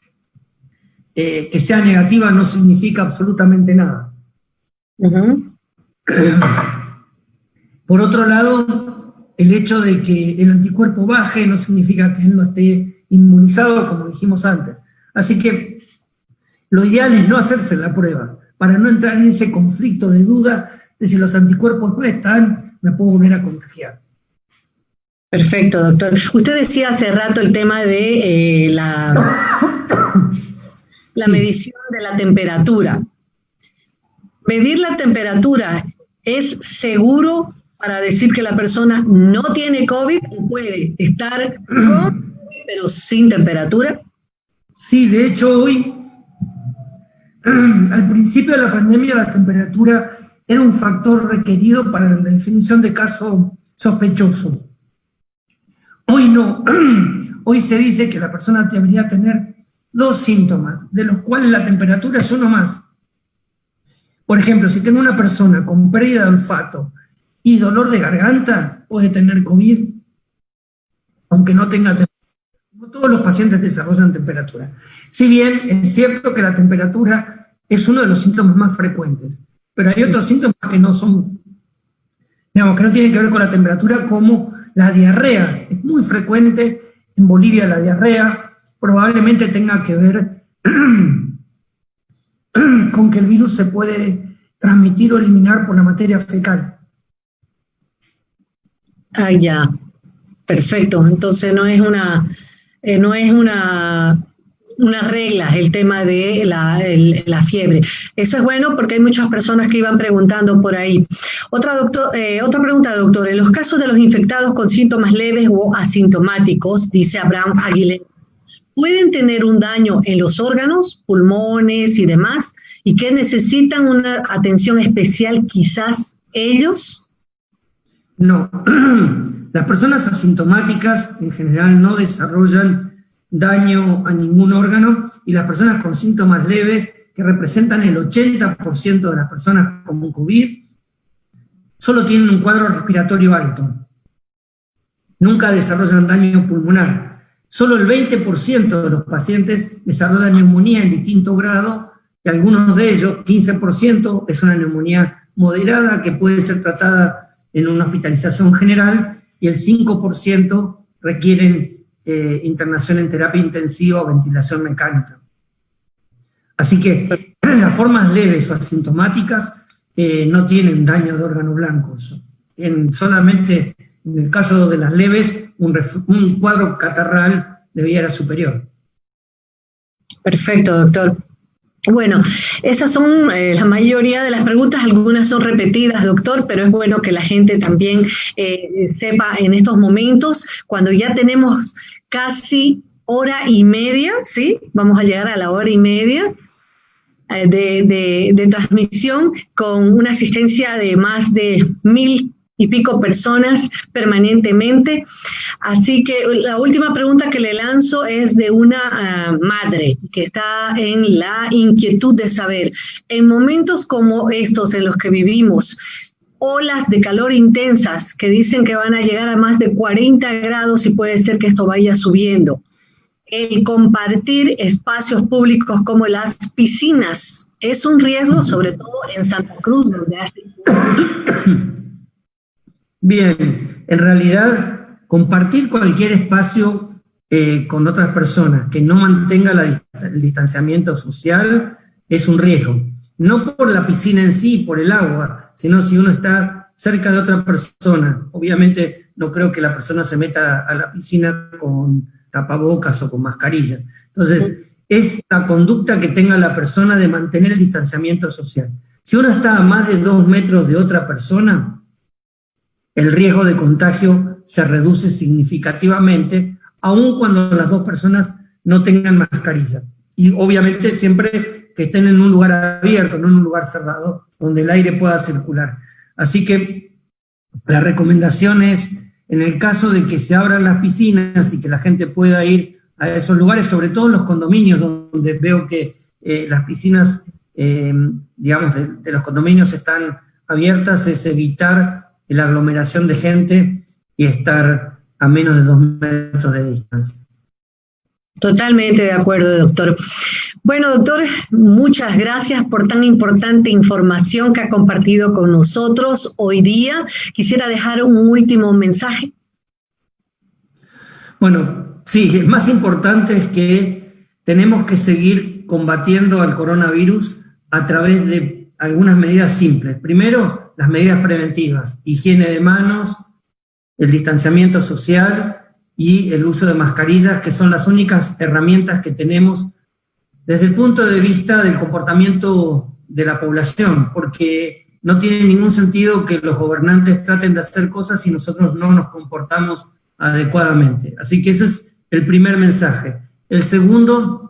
que sea negativa no significa absolutamente nada. Uh-huh. Por otro lado, el hecho de que el anticuerpo baje no significa que él no esté inmunizado, como dijimos antes. Así que lo ideal es no hacerse la prueba, para no entrar en ese conflicto de duda de si los anticuerpos no están, me puedo volver a contagiar. Perfecto, doctor. Usted decía hace rato el tema de la Sí. medición de la temperatura. ¿Medir la temperatura es seguro para decir que la persona no tiene COVID o puede estar con COVID pero sin temperatura? Sí, de hecho hoy, al principio de la pandemia, la temperatura era un factor requerido para la definición de caso sospechoso. Hoy no. Hoy se dice que la persona debería tener 2 síntomas, de los cuales la temperatura es uno más. Por ejemplo, si tengo una persona con pérdida de olfato y dolor de garganta, puede tener COVID, aunque no tenga temperatura. No todos los pacientes desarrollan temperatura. Si bien es cierto que la temperatura es uno de los síntomas más frecuentes, pero hay otros síntomas que no son, digamos, que no tienen que ver con la temperatura, como la diarrea. Es muy frecuente en Bolivia la diarrea. Probablemente tenga que ver con que el virus se puede transmitir o eliminar por la materia fecal. Ah, ya. Perfecto. Entonces no es una regla el tema de la fiebre. Eso es bueno porque hay muchas personas que iban preguntando por ahí. Otra pregunta, doctor. En los casos de los infectados con síntomas leves o asintomáticos, dice Abraham Aguilera, ¿pueden tener un daño en los órganos, pulmones y demás? y que necesitan una atención especial quizás ellos? No, las personas asintomáticas en general no desarrollan daño a ningún órgano, y las personas con síntomas leves, que representan el 80% de las personas con COVID, solo tienen un cuadro respiratorio alto. Nunca desarrollan daño pulmonar. Solo el 20% de los pacientes desarrollan neumonía en distinto grado, y algunos de ellos, 15%, es una neumonía moderada que puede ser tratada en una hospitalización general, y el 5% requieren internación en terapia intensiva o ventilación mecánica. Así que las formas leves o asintomáticas no tienen daño de órganos blancos. Solamente en el caso de las leves, un cuadro catarral debiera ser superior. Perfecto, doctor. Bueno, esas son la mayoría de las preguntas, algunas son repetidas, doctor, pero es bueno que la gente también sepa en estos momentos, cuando ya tenemos casi hora y media, ¿sí? Vamos a llegar a la hora y media de transmisión, con una asistencia de más de 1,000 y pico personas permanentemente. Así que la última pregunta que le lanzo es de una madre que está en la inquietud de saber, en momentos como estos en los que vivimos, olas de calor intensas que dicen que van a llegar a más de 40 grados y puede ser que esto vaya subiendo, el compartir espacios públicos como las piscinas es un riesgo, sobre todo en Santa Cruz, donde hace Bien, en realidad, compartir cualquier espacio con otras personas que no mantenga el distanciamiento social es un riesgo. No por la piscina en sí, por el agua, sino si uno está cerca de otra persona. Obviamente no creo que la persona se meta a la piscina con tapabocas o con mascarilla. Entonces, es la conducta que tenga la persona de mantener el distanciamiento social. Si uno está a más de 2 metros de otra persona, el riesgo de contagio se reduce significativamente, aun cuando las dos personas no tengan mascarilla. Y obviamente siempre que estén en un lugar abierto, no en un lugar cerrado, donde el aire pueda circular. Así que la recomendación es, en el caso de que se abran las piscinas y que la gente pueda ir a esos lugares, sobre todo en los condominios, donde veo que las piscinas, digamos, de los condominios están abiertas, es evitar la aglomeración de gente y estar a menos de 2 metros de distancia. Totalmente de acuerdo, doctor. Bueno, doctor, muchas gracias por tan importante información que ha compartido con nosotros hoy día. Quisiera dejar un último mensaje. Bueno, sí, el más importante es que tenemos que seguir combatiendo al coronavirus a través de algunas medidas simples. Primero, las medidas preventivas, higiene de manos, el distanciamiento social y el uso de mascarillas, que son las únicas herramientas que tenemos desde el punto de vista del comportamiento de la población, porque no tiene ningún sentido que los gobernantes traten de hacer cosas si nosotros no nos comportamos adecuadamente. Así que ese es el primer mensaje. El segundo,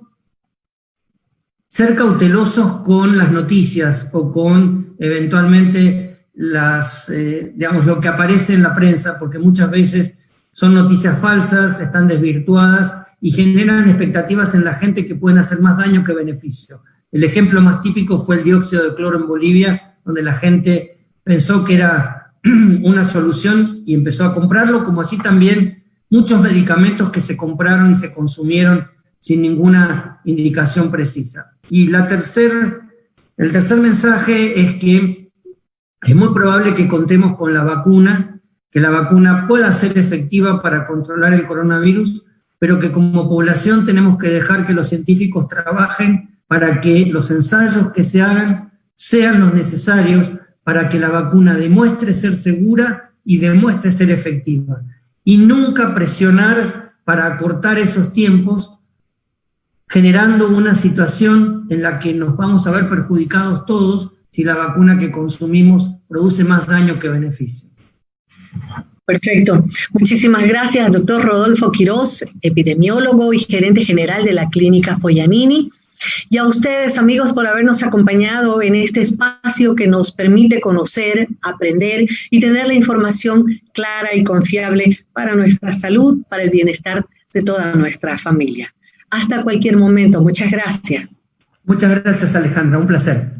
ser cautelosos con las noticias o con eventualmente digamos, lo que aparece en la prensa, porque muchas veces son noticias falsas, están desvirtuadas y generan expectativas en la gente que pueden hacer más daño que beneficio. El ejemplo más típico fue el dióxido de cloro en Bolivia, donde la gente pensó que era una solución y empezó a comprarlo, como así también muchos medicamentos que se compraron y se consumieron sin ninguna indicación precisa. Y el tercer mensaje es que es muy probable que contemos con la vacuna, que la vacuna pueda ser efectiva para controlar el coronavirus, pero que como población tenemos que dejar que los científicos trabajen para que los ensayos que se hagan sean los necesarios para que la vacuna demuestre ser segura y demuestre ser efectiva. Y nunca presionar para acortar esos tiempos, generando una situación en la que nos vamos a ver perjudicados todos si la vacuna que consumimos produce más daño que beneficio. Perfecto. Muchísimas gracias, doctor Rodolfo Quirós, epidemiólogo y gerente general de la Clínica Foglianini. Y a ustedes, amigos, por habernos acompañado en este espacio que nos permite conocer, aprender y tener la información clara y confiable para nuestra salud, para el bienestar de toda nuestra familia. Hasta cualquier momento. Muchas gracias. Muchas gracias, Alejandra. Un placer.